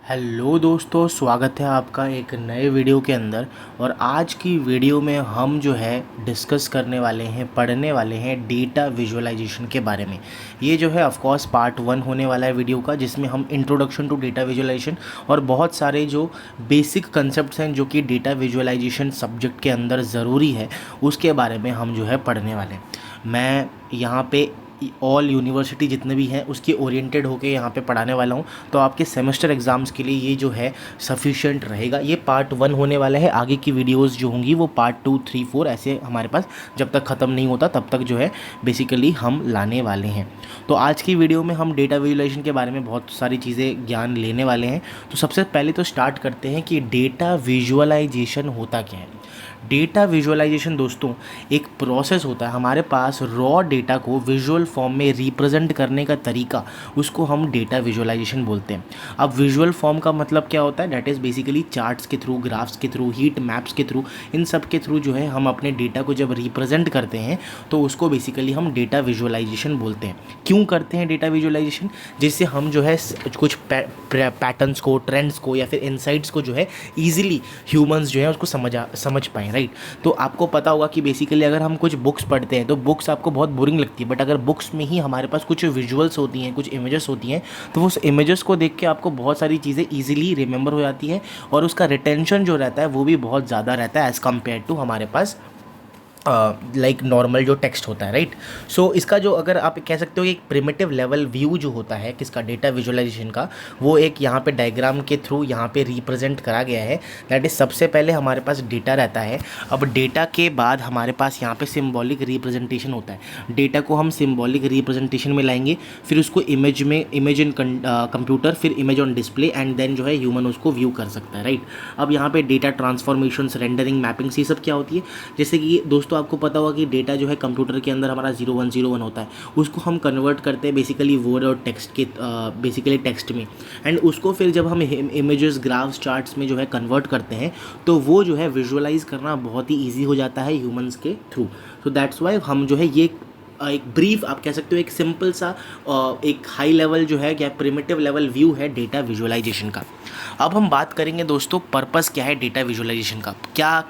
Hello दोस्तों, स्वागत है आपका एक नए वीडियो के अंदर। और आज की वीडियो में हम जो है डिस्कस करने वाले हैं, पढ़ने वाले हैं डेटा विजुअलाइजेशन के बारे में। ये जो है ऑफ कोर्स पार्ट 1 होने वाला है वीडियो का, जिसमें हम इंट्रोडक्शन टू डेटा विजुअलाइजेशन और बहुत सारे जो बेसिक कंसेप्ट्स हैं जो कि डेटा विजुअलाइजेशन सब्जेक्ट के अंदर ज़रूरी है, उसके बारे में हम जो है पढ़ने वाले हैं। मैं यहाँ पे ऑल यूनिवर्सिटी जितने भी हैं उसके ओरिएंटेड होके यहाँ पे पढ़ाने वाला हूँ, तो आपके सेमेस्टर एग्ज़ाम्स के लिए ये जो है सफिशिएंट रहेगा। ये पार्ट 1 होने वाला है, आगे की वीडियोस जो होंगी वो पार्ट 2, 3, 4 ऐसे हमारे पास जब तक ख़त्म नहीं होता तब तक जो है बेसिकली हम लाने वाले हैं। तो आज की वीडियो में हम डेटा विजुअलाइजेशन के बारे में बहुत सारी चीज़ें ज्ञान लेने वाले हैं। तो सबसे पहले तो स्टार्ट करते हैं कि डेटा विजुअलाइजेशन होता क्या है। डेटा विजुअलाइजेशन दोस्तों एक प्रोसेस होता है, हमारे पास रॉ डेटा को विजुअल फॉर्म में रिप्रेजेंट करने का तरीका, उसको हम डेटा विजुअलाइजेशन बोलते हैं। अब विजुअल फॉर्म का मतलब क्या होता है, डैट इज़ बेसिकली चार्ट्स के थ्रू, ग्राफ्स के थ्रू, हीट मैप्स के थ्रू, इन सब के थ्रू जो है हम अपने डेटा को जब रिप्रेजेंट करते हैं तो उसको बेसिकली हम डेटा विजुअलाइजेशन बोलते हैं। क्यों करते हैं डेटा विजुअलाइजेशन? जिससे हम जो है कुछ पैटर्न्स को, ट्रेंड्स को या फिर इनसाइट्स को जो है ईजिली ह्यूमंस जो है उसको समझ पाएँ, राइट। तो आपको पता होगा कि बेसिकली अगर हम कुछ बुक्स पढ़ते हैं तो बुक्स आपको बहुत बोरिंग लगती है, बट अगर बुक्स में ही हमारे पास कुछ विजुअल्स होती हैं, कुछ इमेजेस होती हैं, तो उस इमेजेस को देख के आपको बहुत सारी चीज़ें ईजिली रिमेंबर हो जाती हैं और उसका रिटेंशन जो रहता है वो भी बहुत ज़्यादा रहता है एज़ कम्पेयर टू हमारे पास लाइक नॉर्मल जो टेक्स्ट होता है, राइट। सो इसका जो अगर आप कह सकते हो कि एक प्रिमिटिव लेवल व्यू जो होता है किसका, डेटा विजुअलाइजेशन का, वो एक यहाँ पे डायग्राम के थ्रू यहाँ पे रिप्रेजेंट करा गया है। दैट इज़ सबसे पहले हमारे पास डेटा रहता है। अब डेटा के बाद हमारे पास यहाँ पे सिम्बॉलिक रिप्रेजेंटेशन होता है। डेटा को हम सिम्बॉलिक रिप्रेजेंटेशन में लाएंगे, फिर उसको इमेज इन कंप्यूटर, फिर image on display, and then जो है ह्यूमन उसको व्यू कर सकता है, राइट। अब यहाँ पे डेटा ट्रांसफॉर्मेशन, रेंडरिंग, मैपिंग्स, ये सब क्या होती है। जैसे कि दोस्तों आपको पता होगा कि डेटा जो है कंप्यूटर के अंदर हमारा 0101 होता है, उसको हम कन्वर्ट करते हैं बेसिकली वर्ड और टेक्स्ट के बेसिकली टेक्स्ट में, एंड उसको फिर जब हम इमेजेस, ग्राफ्स, चार्ट्स में जो है कन्वर्ट करते हैं तो वो जो है विजुअलाइज करना बहुत ही ईजी हो जाता है ह्यूमंस के थ्रू। सो दैट्स वाई हम जो है ये एक ब्रीफ आप कह सकते हो, एक सिंपल सा एक हाई लेवल जो है क्या प्रिमिटिव लेवल व्यू है डेटा विजुअलाइजेशन का। अब हम बात करेंगे दोस्तों पर्पस क्या है डेटा विजुअलाइजेशन का,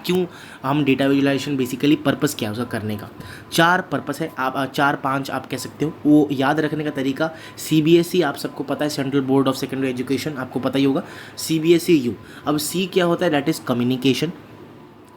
क्यों हम डेटा विजुअलाइजेशन बेसिकली पर्पस क्या है उसका करने का। 4 पर्पस है, आप 4-5 आप कह सकते हो। वो याद रखने का तरीका, CBSE आप सबको पता है, central board of secondary education, आपको पता ही होगा। CBSE U। अब C क्या होता है, दैट इज़ कम्युनिकेशन।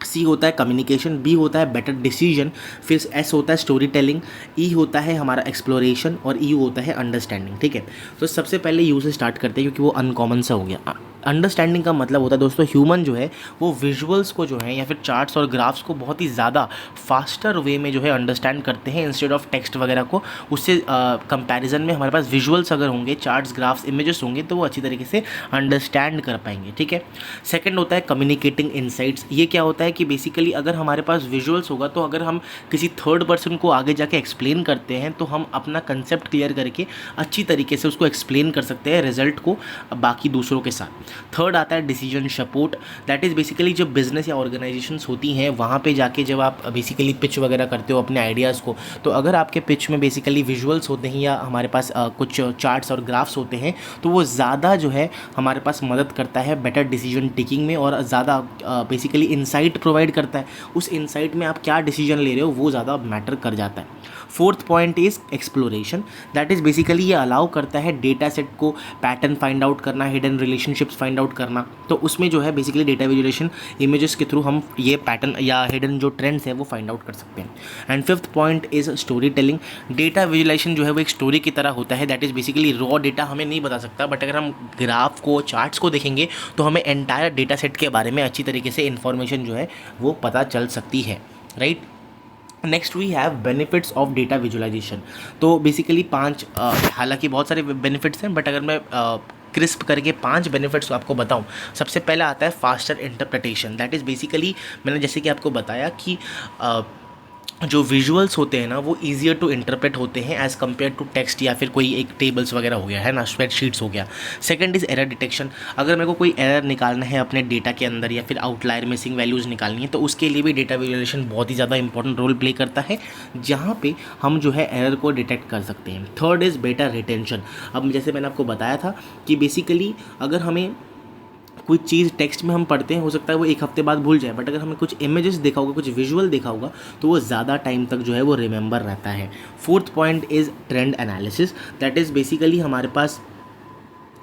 C होता है कम्युनिकेशन, B होता है बेटर डिसीजन, फिर S होता है स्टोरी टेलिंग, E होता है हमारा एक्सप्लोरेशन, और EU होता है अंडरस्टैंडिंग, ठीक है। तो सबसे पहले U से स्टार्ट करते हैं क्योंकि वो अनकॉमन सा हो गया। अंडरस्टैंडिंग का मतलब होता है दोस्तों, ह्यूमन जो है वो विजुअल्स को जो है या फिर चार्ट्स और ग्राफ्स को बहुत ही ज़्यादा फास्टर वे में जो है अंडरस्टैंड करते हैं इंस्टेड ऑफ टेक्स्ट वगैरह को। उससे कंपैरिजन में हमारे पास विजुअल्स अगर होंगे, चार्ट्स, ग्राफ्स, इमेजेस होंगे, तो वो अच्छी तरीके से अंडरस्टैंड कर पाएंगे, ठीक है। सेकेंड होता है कम्युनिकेटिंग इनसाइट्स। ये क्या होता है कि बेसिकली अगर हमारे पास विजुअल्स होगा तो अगर हम किसी थर्ड पर्सन को आगे जाके एक्सप्लेन करते हैं तो हम अपना कंसेप्ट क्लियर करके अच्छी तरीके से उसको एक्सप्लेन कर सकते हैं रिजल्ट को बाकी दूसरों के साथ। थर्ड आता है decision support. That is basically जो बिजनेस या ऑर्गेनाइजेशंस होती हैं वहाँ पे जाके जब आप बेसिकली पिच वगैरह करते हो अपने आइडियाज़ को, तो अगर आपके पिच में बेसिकली विजुअल्स होते हैं या हमारे पास कुछ चार्ट्स और ग्राफ्स होते हैं तो वो ज़्यादा जो है हमारे पास मदद करता है बेटर डिसीजन टेकिंग में, और ज़्यादा बेसिकली इंसाइट प्रोवाइड करता है। उस इंसाइट में आप क्या डिसीजन ले रहे हो वो ज़्यादा मैटर कर जाता है। Fourth point is exploration. That is basically ये अलाउ करता है डेटा सेट को पैटर्न फाइंड आउट करना, हिडन रिलेशनशिप्स फाइंड आउट करना। तो उसमें जो है बेसिकली डेटा विजुअलाइजेशन इमेजेस के थ्रू हम ये पैटर्न या हिडन जो ट्रेंड्स है वो फाइंड आउट कर सकते हैं। And fifth point is story telling. Data visualisation जो है वो एक स्टोरी की तरह होता है। That is basically raw data हमें नहीं बता सकता, बट अगर हम ग्राफ को, चार्ट्स को देखेंगे तो हमें एंटायर डेटा सेट के बारे में अच्छी तरीके से इन्फॉर्मेशन जो है वो पता चल सकती है, right. Next we have benefits of data visualisation. तो बेसिकली 5, हालांकि बहुत सारे बेनिफिट्स हैं, बट अगर मैं क्रिस्प करके 5 बेनिफिट्स आपको बताऊं, सबसे पहला आता है faster interpretation. That is basically मैंने जैसे कि आपको बताया कि जो विजुअल्स होते हैं ना वो ईजियर टू इंटरप्रेट होते हैं एज़ कम्पेयर टू टेक्स्ट या फिर कोई एक टेबल्स वगैरह हो गया है ना, स्प्रेडशीट्स हो गया। Second is error detection. अगर मेरे को कोई एरर निकालना है अपने डेटा के अंदर या फिर आउटलायर मिसिंग वैल्यूज़ निकालनी है तो उसके लिए भी डेटा विजुअलाइजेशन बहुत ही ज़्यादा इंपॉर्टेंट रोल प्ले करता है, जहाँ पे हम जो है एरर को डिटेक्ट कर सकते हैं। Third is better retention. अब जैसे मैंने आपको बताया था कि बेसिकली अगर हमें कोई चीज़ टेक्स्ट में हम पढ़ते हैं, हो सकता है वो एक हफ्ते बाद भूल जाए, बट अगर हमें कुछ इमेजेस देखा होगा, कुछ विजुअल देखा होगा, तो वो ज़्यादा टाइम तक जो है वो रिमेंबर रहता है। Fourth point is trend analysis. That is basically हमारे पास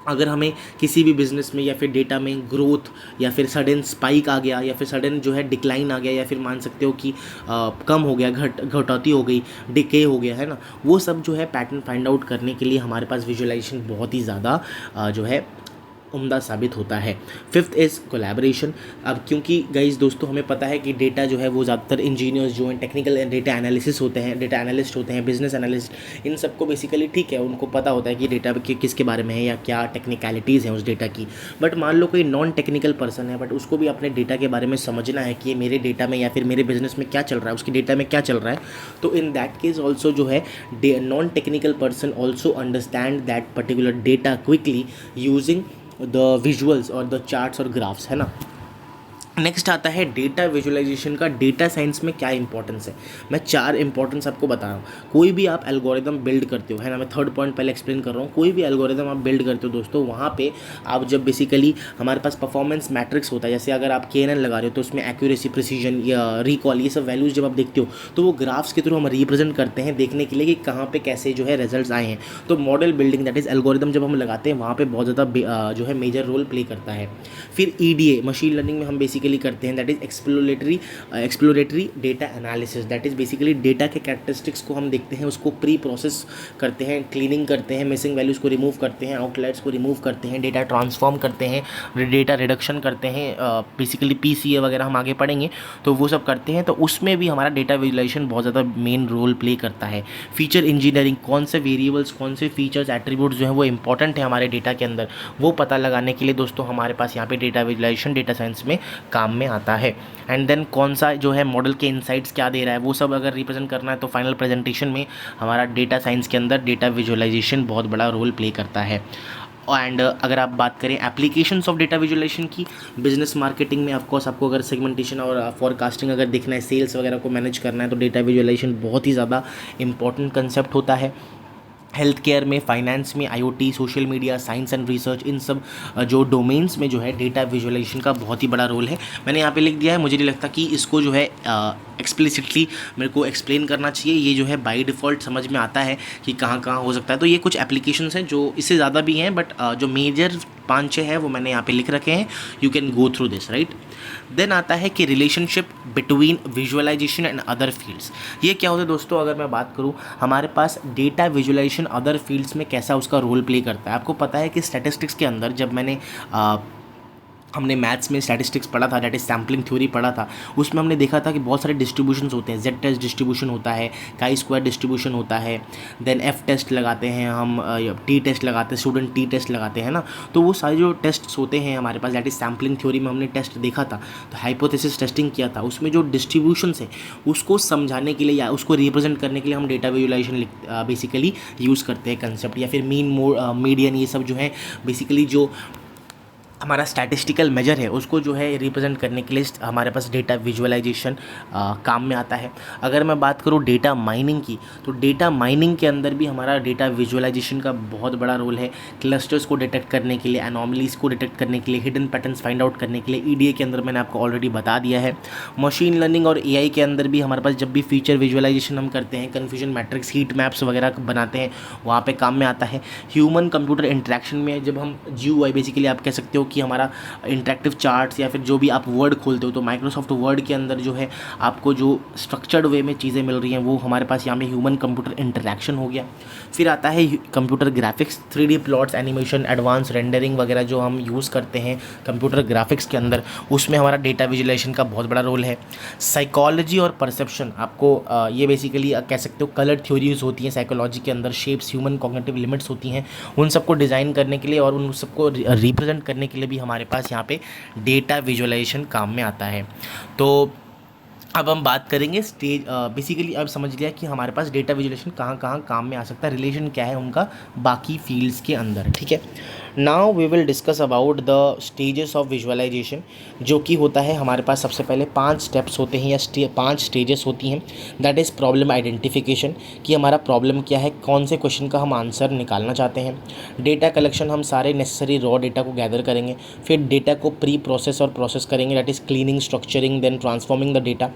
अगर हमें किसी भी बिज़नेस में या फिर डेटा में ग्रोथ या फिर सडन स्पाइक आ गया या फिर सडन जो है डिक्लाइन आ गया या फिर मान सकते हो कि कम हो गया, घटौती हो गई, डिके हो गया, है ना, वो सब जो है पैटर्न फाइंड आउट करने के लिए हमारे पास विजुअलाइजेशन बहुत ही ज़्यादा जो है उम्दा साबित होता है। Fifth is collaboration. अब क्योंकि गाइस दोस्तों हमें पता है कि डेटा जो है वो ज़्यादातर इंजीनियर्स जो हैं, टेक्निकल डेटा एनालिसिस होते हैं, डेटा एनालिस्ट होते हैं, बिजनेस एनालिस्ट, इन सबको बेसिकली ठीक है उनको पता होता है कि डेटा किसके बारे में है या क्या टेक्निकलिटीज़ हैं उस डेटा की। बट मान लो कोई नॉन टेक्निकल पर्सन है बट उसको भी अपने डेटा के बारे में समझना है कि मेरे डेटा में या फिर मेरे बिजनेस में क्या चल रहा है, उसके डेटा में क्या चल रहा है, तो इन दैट केस ऑल्सो जो है non technical person also understand that particular data quickly using the visuals और द चार्ट्स और ग्राफ्स, है ना। नेक्स्ट आता है डेटा विजुअलाइजेशन का डेटा साइंस में क्या इंपॉर्टेंस है। मैं 4 इंपॉर्टेंस आपको बता रहा हूँ। कोई भी आप एल्गोरिदम बिल्ड करते हो, है ना, मैं थर्ड पॉइंट पहले एक्सप्लेन कर रहा हूँ। कोई भी एल्गोरिदम आप बिल्ड करते हो दोस्तों, वहाँ पे आप जब बेसिकली हमारे पास परफॉर्मेंस मैट्रिक्स होता है, जैसे अगर आप KNN लगा रहे हो तो उसमें एक्यूरेसी, प्रिसीजन या रिकॉल, ये सब वैल्यूज़ जब आप देखते हो तो वो ग्राफ्स के थ्रू हम रिप्रेजेंट करते हैं देखने के लिए कि कहाँ पे कैसे जो है रिजल्ट्स आए हैं। तो model building that is algorithm जब हम लगाते हैं वहाँ पे बहुत ज़्यादा जो है मेजर रोल प्ले करता है। फिर EDA मशीन लर्निंग में हम बेसिकली करते हैं, that is exploratory data analysis. That is basically data के कैरेक्टरिस्टिक्स को हम देखते हैं, उसको प्री प्रोसेस करते हैं, क्लीनिंग करते हैं, मिसिंग वैल्यूज़ को रिमूव करते हैं, आउटलायर्स को रिमूव करते हैं, डेटा ट्रांसफॉर्म करते हैं, डेटा रिडक्शन करते हैं, बेसिकली PCA वगैरह हम आगे पढ़ेंगे तो वो सब करते हैं। तो उसमें भी हमारा डेटा विजुअलाइजेशन बहुत ज़्यादा मेन रोल प्ले करता है। फीचर इंजीनियरिंग, कौन से वेरिएबल्स, कौन से फीचर्स, एट्रीब्यूट्स जो है वो इंपॉर्टेंट है हमारे डेटा के अंदर, वो पता लगाने के लिए दोस्तों हमारे पास यहाँ पे डेटा विजुअलाइजेशन डेटा साइंस में काम में आता है। एंड देन कौन सा जो है मॉडल के इनसाइट्स क्या दे रहा है वो सब अगर रिप्रेजेंट करना है तो फाइनल प्रेजेंटेशन में हमारा डेटा साइंस के अंदर डेटा विजुअलाइजेशन बहुत बड़ा रोल प्ले करता है। एंड अगर आप बात करें एप्लीकेशंस ऑफ डेटा विजुअलाइजेशन की, बिजनेस मार्केटिंग में ऑफकोर्स आपको अगर सेगमेंटेशन और फॉरकास्टिंग अगर देखना है, सेल्स वगैरह को मैनेज करना है तो डेटा विजुअलाइजेशन बहुत ही ज़्यादा इंपॉर्टेंट कंसेप्ट होता है। हेल्थ केयर में, फाइनेंस में, IoT, social media, science and research, इन सब जो डोमेन्स में जो है डेटा विजुअलाइजेशन का बहुत ही बड़ा रोल है। मैंने यहाँ पे लिख दिया है, मुझे नहीं लगता कि इसको जो है एक्सप्लिसिटली मेरे को एक्सप्लेन करना चाहिए। ये जो है बाय डिफ़ॉल्ट समझ में आता है कि कहाँ कहाँ हो सकता है। तो ये कुछ एप्लीकेशंस हैं जो इससे ज़्यादा भी हैं, बट जो मेजर 5-6 है वो मैंने यहाँ पे लिख रखे हैं। You can go through this, right. Then आता है कि relationship between visualisation and other fields. ये क्या होता है दोस्तों, अगर मैं बात करूँ हमारे पास डेटा विजुअलाइजेशन अदर फील्ड्स में कैसा उसका रोल प्ले करता है। आपको पता है कि स्टैटिस्टिक्स के अंदर जब हमने मैथ्स में स्टैटिस्टिक्स पढ़ा था, दैट इज सैम्पलिंग थ्योरी पढ़ा था, उसमें हमने देखा था कि बहुत सारे डिस्ट्रीब्यूशंस होते हैं। Z टेस्ट डिस्ट्रीब्यूशन होता है, काई स्क्वायर डिस्ट्रीब्यूशन होता है, देन F टेस्ट लगाते हैं हम, T टेस्ट लगाते हैं, स्टूडेंट T टेस्ट लगाते हैं ना। तो वो सारे जो टेस्ट्स होते हैं हमारे पास, दैट इज सैम्पलिंग थ्योरी में हमने टेस्ट देखा था, तो हाइपोथेसिस टेस्टिंग किया था। उसमें जो डिस्ट्रीब्यूशंस है उसको समझाने के लिए या उसको रिप्रेजेंट करने के लिए हम डेटा विजुअलाइजेशन बेसिकली यूज़ करते हैं कंसेप्ट, या फिर मीन, मीडियन, ये सब जो है बेसिकली जो हमारा स्टैटिस्टिकल मेजर है उसको जो है रिप्रेजेंट करने के लिए हमारे पास डेटा विजुअलाइजेशन काम में आता है। अगर मैं बात करूँ डेटा माइनिंग की, तो डेटा माइनिंग के अंदर भी हमारा डेटा विजुअलाइजेशन का बहुत बड़ा रोल है। क्लस्टर्स को डिटेक्ट करने के लिए, एनॉमलीज़ को डिटेक्ट करने के लिए, हिडन पैटर्न्स फाइंड आउट करने के लिए EDA के अंदर मैंने आपको ऑलरेडी बता दिया है। मशीन लर्निंग और AI के अंदर भी हमारे पास जब भी फीचर विजुअलाइजेशन हम करते हैं, कन्फ्यूजन मैट्रिक्स, हीट मैप्स वगैरह बनाते हैं, वहाँ पर काम में आता है। ह्यूमन कंप्यूटर इंटरेक्शन में जब हम GUI, बेसिकली आप कह सकते हो कि हमारा इंटरेक्टिव चार्ट्स या फिर जो भी आप वर्ड खोलते हो, तो माइक्रोसॉफ्ट वर्ड के अंदर जो है आपको जो स्ट्रक्चर्ड वे में चीज़ें मिल रही हैं वो हमारे पास यहाँ पे ह्यूमन कंप्यूटर इंटरेक्शन हो गया। फिर आता है computer graphics, 3D plots, animation, advance rendering वगैरह जो हम यूज़ करते हैं कंप्यूटर ग्राफिक्स के अंदर, उसमें हमारा डेटा विजुअलाइजेशन का बहुत बड़ा रोल है। साइकोलॉजी और परसेप्शन, आपको ये बेसिकली कह सकते हो कलर थ्योरीज होती हैं साइकोलॉजी के अंदर, शेप्स, ह्यूमन कॉग्निटिव लिमिट्स होती हैं, उन सबको डिज़ाइन करने के लिए और उन सबको रिप्रेजेंट करने के लिए भी हमारे पास यहाँ पे डेटा विजुअलाइजेशन काम में आता है। तो अब हम बात करेंगे स्टेज, बेसिकली अब समझ लिया कि हमारे पास डेटा विजुलेशन कहाँ कहाँ काम में आ सकता है, रिलेशन क्या है उनका बाकी फील्ड्स के अंदर, ठीक है। Now we will discuss about the stages of visualisation, जो कि होता है हमारे पास सबसे पहले 5 स्टेप्स होते हैं या 5 स्टेजेस होती हैं। दैट इज़ प्रॉब्लम आइडेंटिफिकेशन, कि हमारा प्रॉब्लम क्या है, कौन से क्वेश्चन का हम आंसर निकालना चाहते हैं। डेटा कलेक्शन, हम सारे नेसेसरी रॉ डेटा को गैदर करेंगे, फिर डेटा को प्री प्रोसेस और प्रोसेस करेंगे, that is cleaning, structuring, then transforming the data,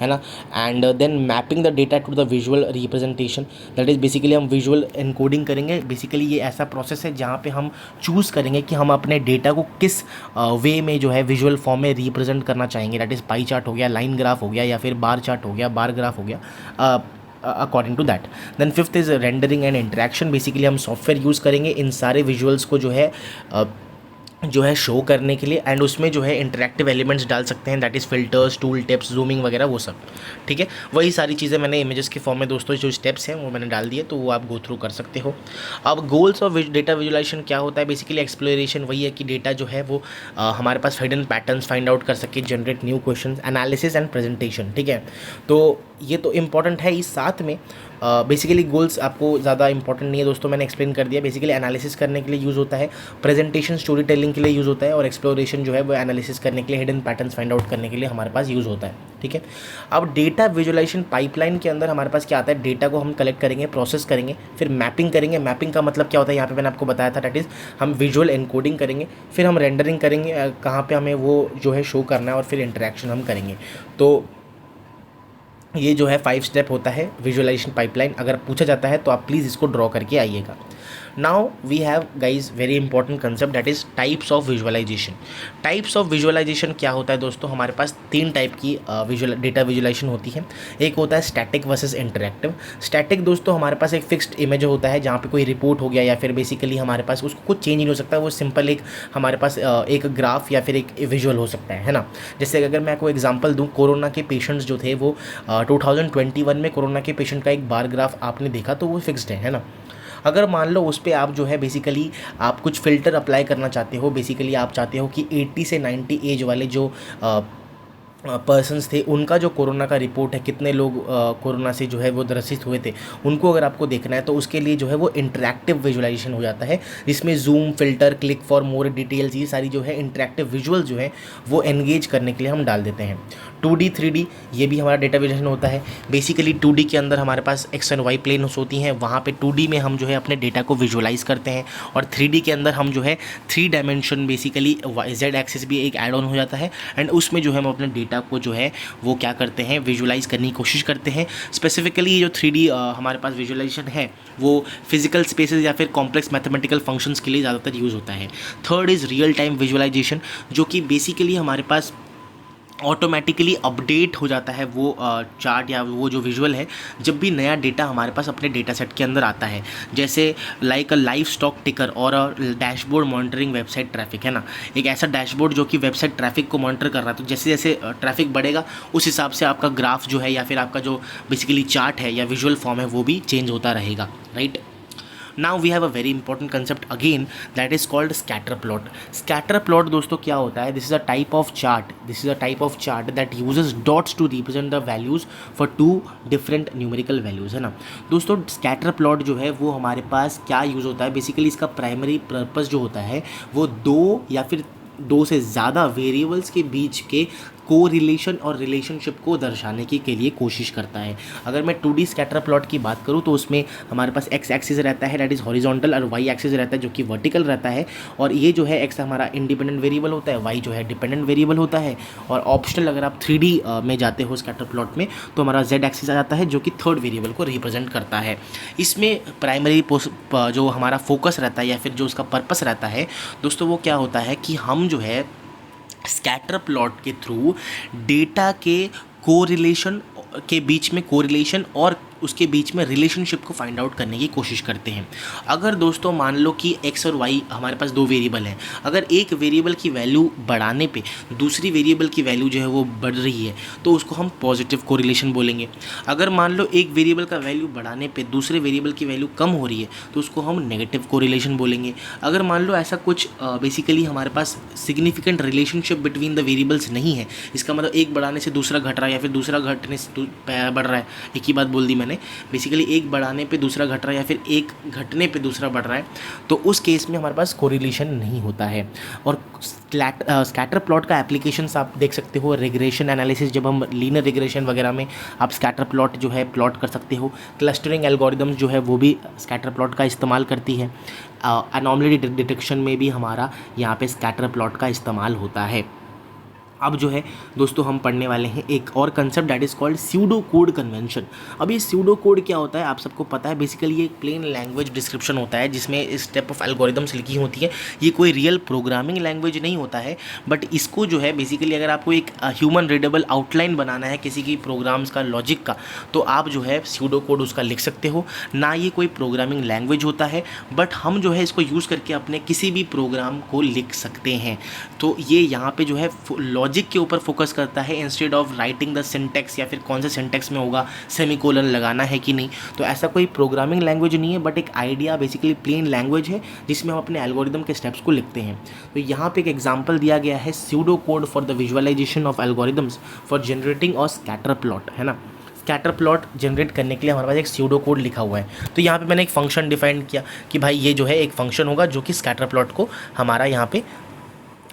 है ना, and then mapping the data to the visual representation, that is basically हम विजुअल एनकोडिंग करेंगे। बेसिकली ये ऐसा प्रोसेस है जहाँ पे हम चूज़ करेंगे कि हम अपने डेटा को किस वे में जो है विजुअल फॉर्म में रिप्रेजेंट करना चाहेंगे। दैट इज़ पाई चार्ट हो गया, लाइन ग्राफ हो गया, या फिर बार चार्ट हो गया, बार ग्राफ हो गया, according to that. Then fifth is rendering and interaction. Basically हम सॉफ्टवेयर यूज़ करेंगे इन सारे विजुअल्स को जो है शो करने के लिए, एंड उसमें जो है इंटरेक्टिव एलिमेंट्स डाल सकते हैं, that is filters, tool tips, zooming वगैरह, वो सब, ठीक है। वही सारी चीज़ें मैंने इमेजेस के फॉर्म में दोस्तों जो स्टेप्स हैं वो मैंने डाल दिए, तो वो आप गो थ्रू कर सकते हो। अब गोल्स ऑफ डेटा विजुअलाइजेशन क्या होता है, बेसिकली एक्सप्लोरेशन वही है कि डेटा जो है वो हमारे पास हिडन पैटर्न्स फाइंड आउट कर सके, generate new question, analysis and presentation, ठीक है। तो ये तो इम्पॉर्टेंट है, इस साथ में बेसिकली गोल्स आपको ज़्यादा इंपॉर्टेंट नहीं है दोस्तों, मैंने एक्सप्लेन कर दिया। बेसिकली एनालिसिस करने के लिए यूज़ होता है, प्रेजेंटेशन स्टोरी टेलिंग के लिए यूज़ होता है, और एक्सप्लोरेशन जो है वो एनालिसिस करने के लिए, हिडन पैटर्न्स फाइंड आउट करने के लिए हमारे पास यूज़ होता है, ठीक है। अब डेटा विजुअलाइजेशन पाइपलाइन के अंदर हमारे पास क्या आता है, डेटा को हम कलेक्ट करेंगे, प्रोसेस करेंगे, फिर मैपिंग करेंगे। मैपिंग का मतलब क्या होता है, यहाँ पे मैंने आपको बताया था, दैट इज़ हम विजुअल एनकोडिंग करेंगे, फिर हम रेंडरिंग करेंगे, कहाँ पे हमें वो जो है शो करना है, और फिर इंटरेक्शन हम करेंगे। तो ये जो है 5 स्टेप होता है विजुअलाइजेशन पाइपलाइन। अगर पूछा जाता है तो आप प्लीज़ इसको ड्रॉ करके आइएगा। Now we have guys very important concept, that is types of visualisation. Types of visualisation क्या होता है दोस्तों, हमारे पास 3 टाइप की डेटा विजुअलाइजेशन होती है। एक होता है स्टैटिक वर्सेस इंटरैक्टिव। स्टैटिक दोस्तों हमारे पास एक फिक्स्ड इमेज होता है, जहाँ पे कोई रिपोर्ट हो गया, या फिर बेसिकली हमारे पास उसको कुछ चेंज नहीं हो सकता, वो सिंपल एक हमारे पास एक ग्राफ या फिर एक विजुअल हो सकता है ना। जैसे अगर मैं कोई एग्जांपल दूँ, कोरोना के पेशेंट्स जो थे वो 2021 में कोरोना के पेशेंट का एक बार ग्राफ आपने देखा, तो वो फिक्स्ड है ना। अगर मान लो उस पर आप जो है बेसिकली आप कुछ फ़िल्टर अप्लाई करना चाहते हो, बेसिकली आप चाहते हो कि 80 से 90 एज वाले जो पर्सन्स थे, उनका जो कोरोना का रिपोर्ट है, कितने लोग कोरोना से जो है वो ग्रसित हुए थे, उनको अगर आपको देखना है, तो उसके लिए जो है वो इंटरैक्टिव विजुअलाइजेशन हो जाता है, जिसमें zoom, filter, click for more details, ये सारी जो है इंटरैक्टिव विजुअल जो है वो एंगेज करने के लिए हम डाल देते हैं। 2D 3D ये भी हमारा डेटा विजुअलाइजेशन होता है। बेसिकली 2D के अंदर हमारे पास एक्स एंड वाई प्लेन्स होती हैं, वहाँ पे 2D में हम जो है अपने डेटा को विजुअलाइज करते हैं, और 3D के अंदर हम जो है 3 डायमेंशन बेसिकली जेड एक्सिस भी एक ऐड ऑन हो जाता है, एंड उसमें जो है हम अपने डेटा को जो है वो क्या करते हैं, विजुअलाइज करने की कोशिश करते हैं। स्पेसिफिकली ये जो 3D हमारे पास विजुअलाइजेशन है वो फिजिकल स्पेसेस या फिर कॉम्प्लेक्स मैथमेटिकल फंक्शंस के लिए ज़्यादातर यूज़ होता है। Third is real time visualisation, जो कि बेसिकली हमारे पास ऑटोमेटिकली अपडेट हो जाता है वो चार्ट या वो जो विजुअल है, जब भी नया डेटा हमारे पास अपने डेटा सेट के अंदर आता है, जैसे लाइक अ लाइव स्टॉक टिकर और डैशबोर्ड मॉनिटरिंग वेबसाइट ट्रैफिक, है ना। एक ऐसा डैशबोर्ड जो कि वेबसाइट ट्रैफिक को मॉनिटर कर रहा है, तो जैसे जैसे ट्रैफिक बढ़ेगा उस हिसाब से आपका ग्राफ जो है या फिर आपका जो बेसिकली चार्ट है या विजुअल फॉर्म है वो भी चेंज होता रहेगा, right. Now we have a very important concept again, that is called scatter plot. Scatter plot दोस्तों क्या होता है, this is a type of chart, that uses dots to represent the values for 2 different numerical values, है ना। दोस्तों scatter plot जो है वो हमारे पास क्या यूज़ होता है, बेसिकली इसका प्राइमरी पर्पस जो होता है वो 2 या फिर 2 से ज़्यादा वेरिएबल्स के बीच के कोरिलेशन और रिलेशनशिप को दर्शाने के लिए कोशिश करता है। अगर मैं 2D स्कैटर प्लॉट की बात करूँ तो उसमें हमारे पास एक्स एक्सिस रहता है, दैट इज़ हॉरिजॉन्टल, और वाई एक्सिस रहता है जो कि वर्टिकल रहता है। और ये जो है एक्स हमारा इंडिपेंडेंट वेरिएबल होता है, वाई जो है डिपेंडेंट वेरिएबल होता है। और ऑप्शनल अगर आप 3D में जाते हो स्कैटर प्लॉट में, तो हमारा जेड एक्सिस आ जाता है जो कि थर्ड वेरिएबल को रिप्रेजेंट करता है। इसमें प्राइमरी जो हमारा फोकस रहता है या फिर जो उसका पर्पस रहता है दोस्तों, वो क्या होता है कि हम जो है स्कैटर प्लॉट के थ्रू डेटा के कोरिलेशन के बीच में कोरिलेशन और उसके बीच में रिलेशनशिप को फाइंड आउट करने की कोशिश करते हैं। अगर दोस्तों मान लो कि x और y हमारे पास दो वेरिएबल हैं, अगर एक वेरिएबल की वैल्यू बढ़ाने पे दूसरी वेरिएबल की वैल्यू जो है वो बढ़ रही है तो उसको हम पॉजिटिव कोरिलेशन बोलेंगे। अगर मान लो एक वेरिएबल का वैल्यू बढ़ाने पे दूसरे वेरिएबल की वैल्यू कम हो रही है तो उसको हम नेगेटिव कोरिलेशन बोलेंगे। अगर मान लो ऐसा कुछ बेसिकली हमारे पास significant relationship between the variables नहीं है, इसका मतलब एक बढ़ाने से दूसरा घट रहा है या फिर दूसरा घटने से बढ़ रहा है, एक ही बात बोल दी मैंने, बेसिकली एक बढ़ाने पे दूसरा घट रहा है या फिर एक घटने पे दूसरा बढ़ रहा है, तो उस केस में हमारे पास कोरिलेशन नहीं होता है। और स्कैटर प्लॉट का एप्लीकेशंस आप देख सकते हो, रिग्रेशन एनालिसिस, जब हम लीनियर रिग्रेशन वगैरह में आप स्कैटर प्लॉट जो है प्लॉट कर सकते हो। क्लस्टरिंग एल्गोरिदम्स जो है वो भी स्कैटर प्लॉट का इस्तेमाल करती है। एनॉमली डिटेक्शन में भी हमारा यहाँ पे स्कैटर प्लॉट का इस्तेमाल होता है। अब जो है दोस्तों हम पढ़ने वाले हैं एक और concept that is called pseudo code convention. अब ये स्यूडो कोड क्या होता है आप सबको पता है, बेसिकली ये एक प्लेन लैंग्वेज डिस्क्रिप्शन होता है जिसमें स्टेप ऑफ एल्गोरिदम्स लिखी होती है। ये कोई रियल प्रोग्रामिंग लैंग्वेज नहीं होता है, बट इसको जो है बेसिकली अगर आपको एक ह्यूमन रीडेबल आउटलाइन बनाना है किसी की प्रोग्राम्स का, लॉजिक का, तो आप जो है स्यूडो कोड उसका लिख सकते हो। ना ये कोई प्रोग्रामिंग लैंग्वेज होता है, बट हम जो है इसको यूज़ करके अपने किसी भी प्रोग्राम को लिख सकते हैं। तो ये यहाँ पे जो है लॉजिक के ऊपर फोकस करता है instead of writing the syntax, या फिर कौन से सिंटेक्स में होगा सेमीकोलन लगाना है कि नहीं। तो ऐसा कोई प्रोग्रामिंग लैंग्वेज नहीं है, बट एक आइडिया बेसिकली प्लेन लैंग्वेज है जिसमें हम अपने एल्गोरिदम के स्टेप्स को लिखते हैं। तो यहाँ पे एक एग्जांपल दिया गया है, pseudo code for the visualisation of algorithms for generating और स्कैटर प्लॉट, है ना। स्कैटर प्लॉट जनरेट करने के लिए हमारे पास एक स्यूडो कोड लिखा हुआ है। तो यहाँ पे मैंने एक फंक्शन डिफाइन किया कि भाई ये जो है एक फंक्शन होगा जो कि स्कैटर प्लॉट को हमारा यहाँ पे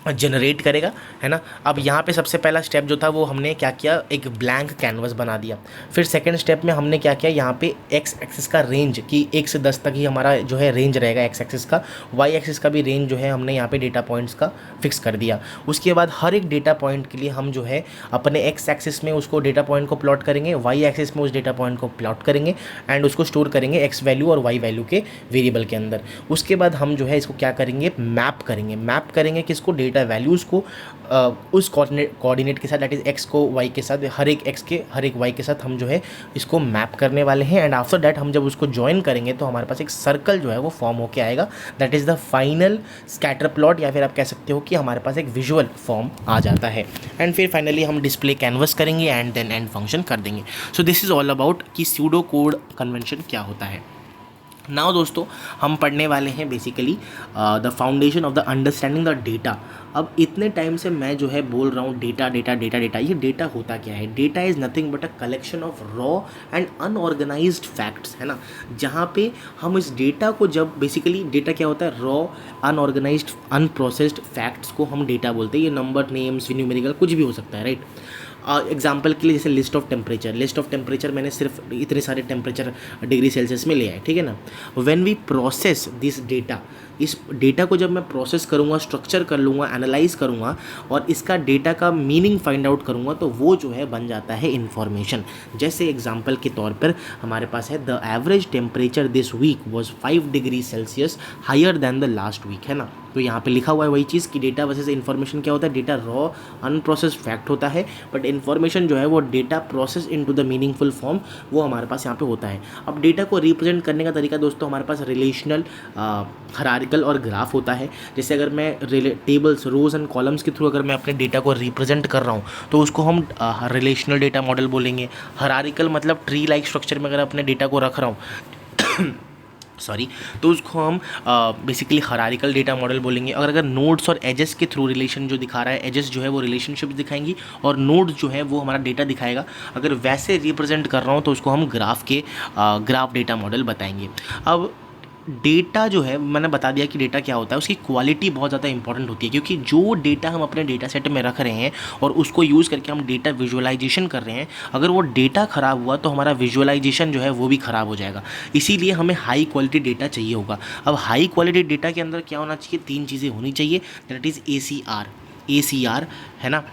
जनरेट करेगा, है ना। अब यहाँ पे सबसे पहला स्टेप जो था वो हमने क्या किया, एक ब्लैंक कैनवस बना दिया। फिर सेकंड स्टेप में हमने क्या किया, यहाँ पे एक्स एक्सिस का रेंज कि 1 से 10 तक ही हमारा जो है रेंज रहेगा एक्स एक्सिस का, वाई एक्सिस का भी रेंज जो है हमने यहाँ पे डेटा पॉइंट्स का फिक्स कर दिया। उसके बाद हर एक डेटा पॉइंट के लिए हम जो है अपने एक्स एक्सिस में उसको डेटा पॉइंट को प्लॉट करेंगे, वाई एक्सिस में उस डेटा पॉइंट को प्लॉट करेंगे एंड उसको स्टोर करेंगे एक्स वैल्यू और वाई वैल्यू के वेरिएबल के अंदर। उसके बाद हम जो है इसको क्या करेंगे, मैप करेंगे किसको, डेटा वैल्यूज़ को उस कोऑर्डिनेट के साथ, दैट इज़ एक्स को वाई के साथ, हर एक एक्स के हर एक वाई के साथ हम जो है इसको मैप करने वाले हैं। एंड आफ्टर दैट हम जब उसको ज्वाइन करेंगे तो हमारे पास एक सर्कल जो है वो फॉर्म होके आएगा, that is the final scatter plot, या फिर आप कह सकते हो कि हमारे पास एक विजुअल फॉर्म आ जाता है। एंड फिर फाइनली हम डिस्प्ले कैनवस करेंगे एंड देन एंड फंक्शन कर देंगे। सो दिस इज़ ऑल अबाउट कि स्यूडो कोड कन्वेंशन क्या होता है। नाउ दोस्तों हम पढ़ने वाले हैं basically the foundation of the understanding the data. अब इतने टाइम से मैं जो है बोल रहा हूँ डेटा डेटा डेटा डेटा, ये डेटा होता क्या है? Data is nothing but a collection of raw and unorganised facts, है ना। जहाँ पे हम इस डेटा को, जब बेसिकली डेटा क्या होता है, रॉ अनऑर्गेनाइज्ड अनप्रोसेस्ड फैक्ट्स को हम डेटा बोलते हैं। ये नंबर, नेम्स, न्यूमेरिकल कुछ भी हो सकता है, राइट। एग्जाम्पल के लिए जैसे लिस्ट ऑफ टेम्परेचर मैंने सिर्फ इतने सारे टेम्परेचर डिग्री सेल्सियस में लिया है, ठीक है ना। When we process this data, इस डेटा को जब मैं प्रोसेस करूँगा, स्ट्रक्चर कर लूँगा, एनालाइज करूँगा और इसका डेटा का मीनिंग फाइंड आउट करूँगा, तो वो जो है बन जाता है इन्फॉर्मेशन। जैसे एग्जाम्पल के तौर पर हमारे पास है the average temperature this week was 5 degree Celsius higher than the last week, है ना। तो यहाँ पे लिखा हुआ है वही चीज़ कि डेटा वर्सेस इन्फॉर्मेशन क्या होता है, डेटा रॉ अनप्रोसेस्ड फैक्ट होता है, बट इन्फॉर्मेशन जो है वो data process into the meaningful form, वो हमारे पास यहाँ पे होता है। अब डेटा को रिप्रेजेंट करने का तरीका दोस्तों हमारे पास रिलेशनल, हायरार्किकल और ग्राफ होता है। जैसे अगर मैं टेबल्स, रोज एंड कॉलम्स के थ्रू अगर मैं अपने डेटा को रिप्रेजेंट कर रहा हूँ तो उसको हम रिलेशनल डेटा मॉडल बोलेंगे। हायरार्किकल मतलब ट्री लाइक स्ट्रक्चर में अगर अपने डेटा को रख रहा हूँ सॉरी, तो उसको हम बेसिकली हायरार्किकल डेटा मॉडल बोलेंगे। और अगर नोड्स और एजेस के थ्रू रिलेशन जो दिखा रहा है, एजेस जो है वो रिलेशनशिप दिखाएंगी और नोड्स जो है वो हमारा डेटा दिखाएगा। अगर वैसे रिप्रेजेंट कर रहा हूँ तो उसको हम ग्राफ डेटा मॉडल बताएंगे। अब डेटा जो है, मैंने बता दिया कि डेटा क्या होता है, उसकी क्वालिटी बहुत ज़्यादा इंपॉर्टेंट होती है, क्योंकि जो डेटा हम अपने डेटा सेट में रख रहे हैं और उसको यूज़ करके हम डेटा विजुअलाइजेशन कर रहे हैं, अगर वो डेटा ख़राब हुआ तो हमारा विजुअलाइजेशन जो है वो भी ख़राब हो जाएगा। इसीलिए हमें हाई क्वालिटी डेटा चाहिए होगा। अब हाई क्वालिटी डेटा के अंदर क्या होना चाहिए, 3 चीज़ें होनी चाहिए, दैट इज़ ACR, है ना।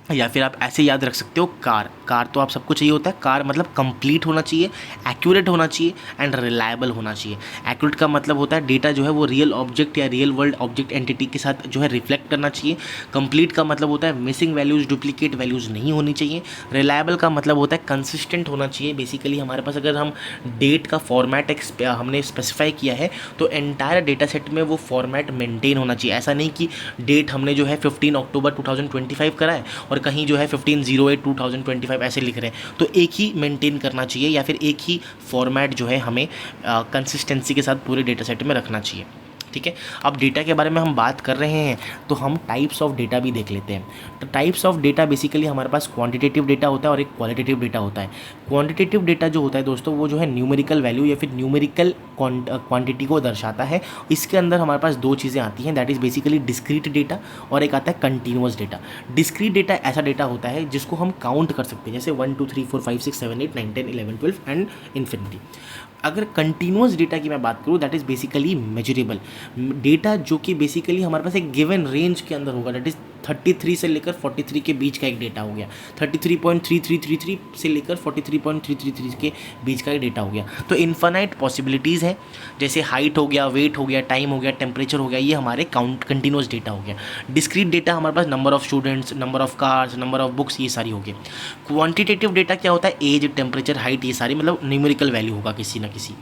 या फिर आप ऐसे याद रख सकते हो कार। कार तो आप सबको चाहिए होता है। कार मतलब कंप्लीट होना चाहिए, एक्यूरेट होना चाहिए एंड रिलायबल होना चाहिए। एक्यूरेट का मतलब होता है डेटा जो है वो रियल ऑब्जेक्ट या रियल वर्ल्ड ऑब्जेक्ट एंटिटी के साथ जो है रिफ्लेक्ट करना चाहिए। कंप्लीट का मतलब होता है मिसिंग वैल्यूज़, डुप्लीकेट वैल्यूज़ नहीं होनी चाहिए। रिलायबल का मतलब होता है कंसिस्टेंट होना चाहिए। बेसिकली हमारे पास अगर हम डेट का फॉर्मेट हमने स्पेसिफाई किया है तो एंटायर डेटा सेट में वो फॉर्मेट मेंटेन होना चाहिए। ऐसा नहीं कि डेट हमने जो है 15 अक्टूबर 2025 करा है और कहीं जो है 15/08/2025 ऐसे लिख रहे हैं, तो एक ही मेंटेन करना चाहिए या फिर एक ही फॉर्मेट जो है हमें कंसिस्टेंसी के साथ पूरे डेटा सेट में रखना चाहिए। ठीक है, अब डेटा के बारे में हम बात कर रहे हैं तो हम टाइप्स ऑफ डेटा भी देख लेते हैं। तो टाइप्स ऑफ डेटा बेसिकली हमारे पास क्वांटिटेटिव डेटा होता है और एक क्वालिटेटिव डेटा होता है। क्वांटिटेटिव डेटा जो होता है दोस्तों वो जो है न्यूमेरिकल वैल्यू या फिर न्यूमेरिकल क्वांटिटी को दर्शाता है। इसके अंदर हमारे पास दो चीज़ें आती हैं, that is basically discrete data और एक आता है कंटिन्यूअस डेटा। डिस्क्रीट डेटा ऐसा डेटा होता है जिसको हम काउंट कर सकते हैं, जैसे 1 2 3 4 5 6 7 8 9 10 11 12 एंड इन्फिनिटी। अगर कंटिन्यूअस डेटा की मैं बात करूँ that is basically measurable data, जो कि बेसिकली हमारे पास एक गिवन रेंज के अंदर होगा। दैट इज़ 33 से लेकर 43 के बीच का एक डेटा हो गया, 33.3333 से लेकर 43.333 के बीच का एक डेटा हो गया। तो इन्फानाइट पॉसिबिलिटीज़ हैं, जैसे हाइट हो गया, वेट हो गया, टाइम हो गया, टेम्परेचर हो गया, ये हमारे कंटिन्यूअस डेटा हो गया। डिस्क्रीट डेटा हमारे पास number of students, number of cars, number of books, ये सारी हो गई। क्वांटिटेटिव डेटा क्या होता है, एज, टेम्परेचर, हाइट, ये सारी मतलब न्यूमेरिकल वैल्यू होगा किसी ना किसी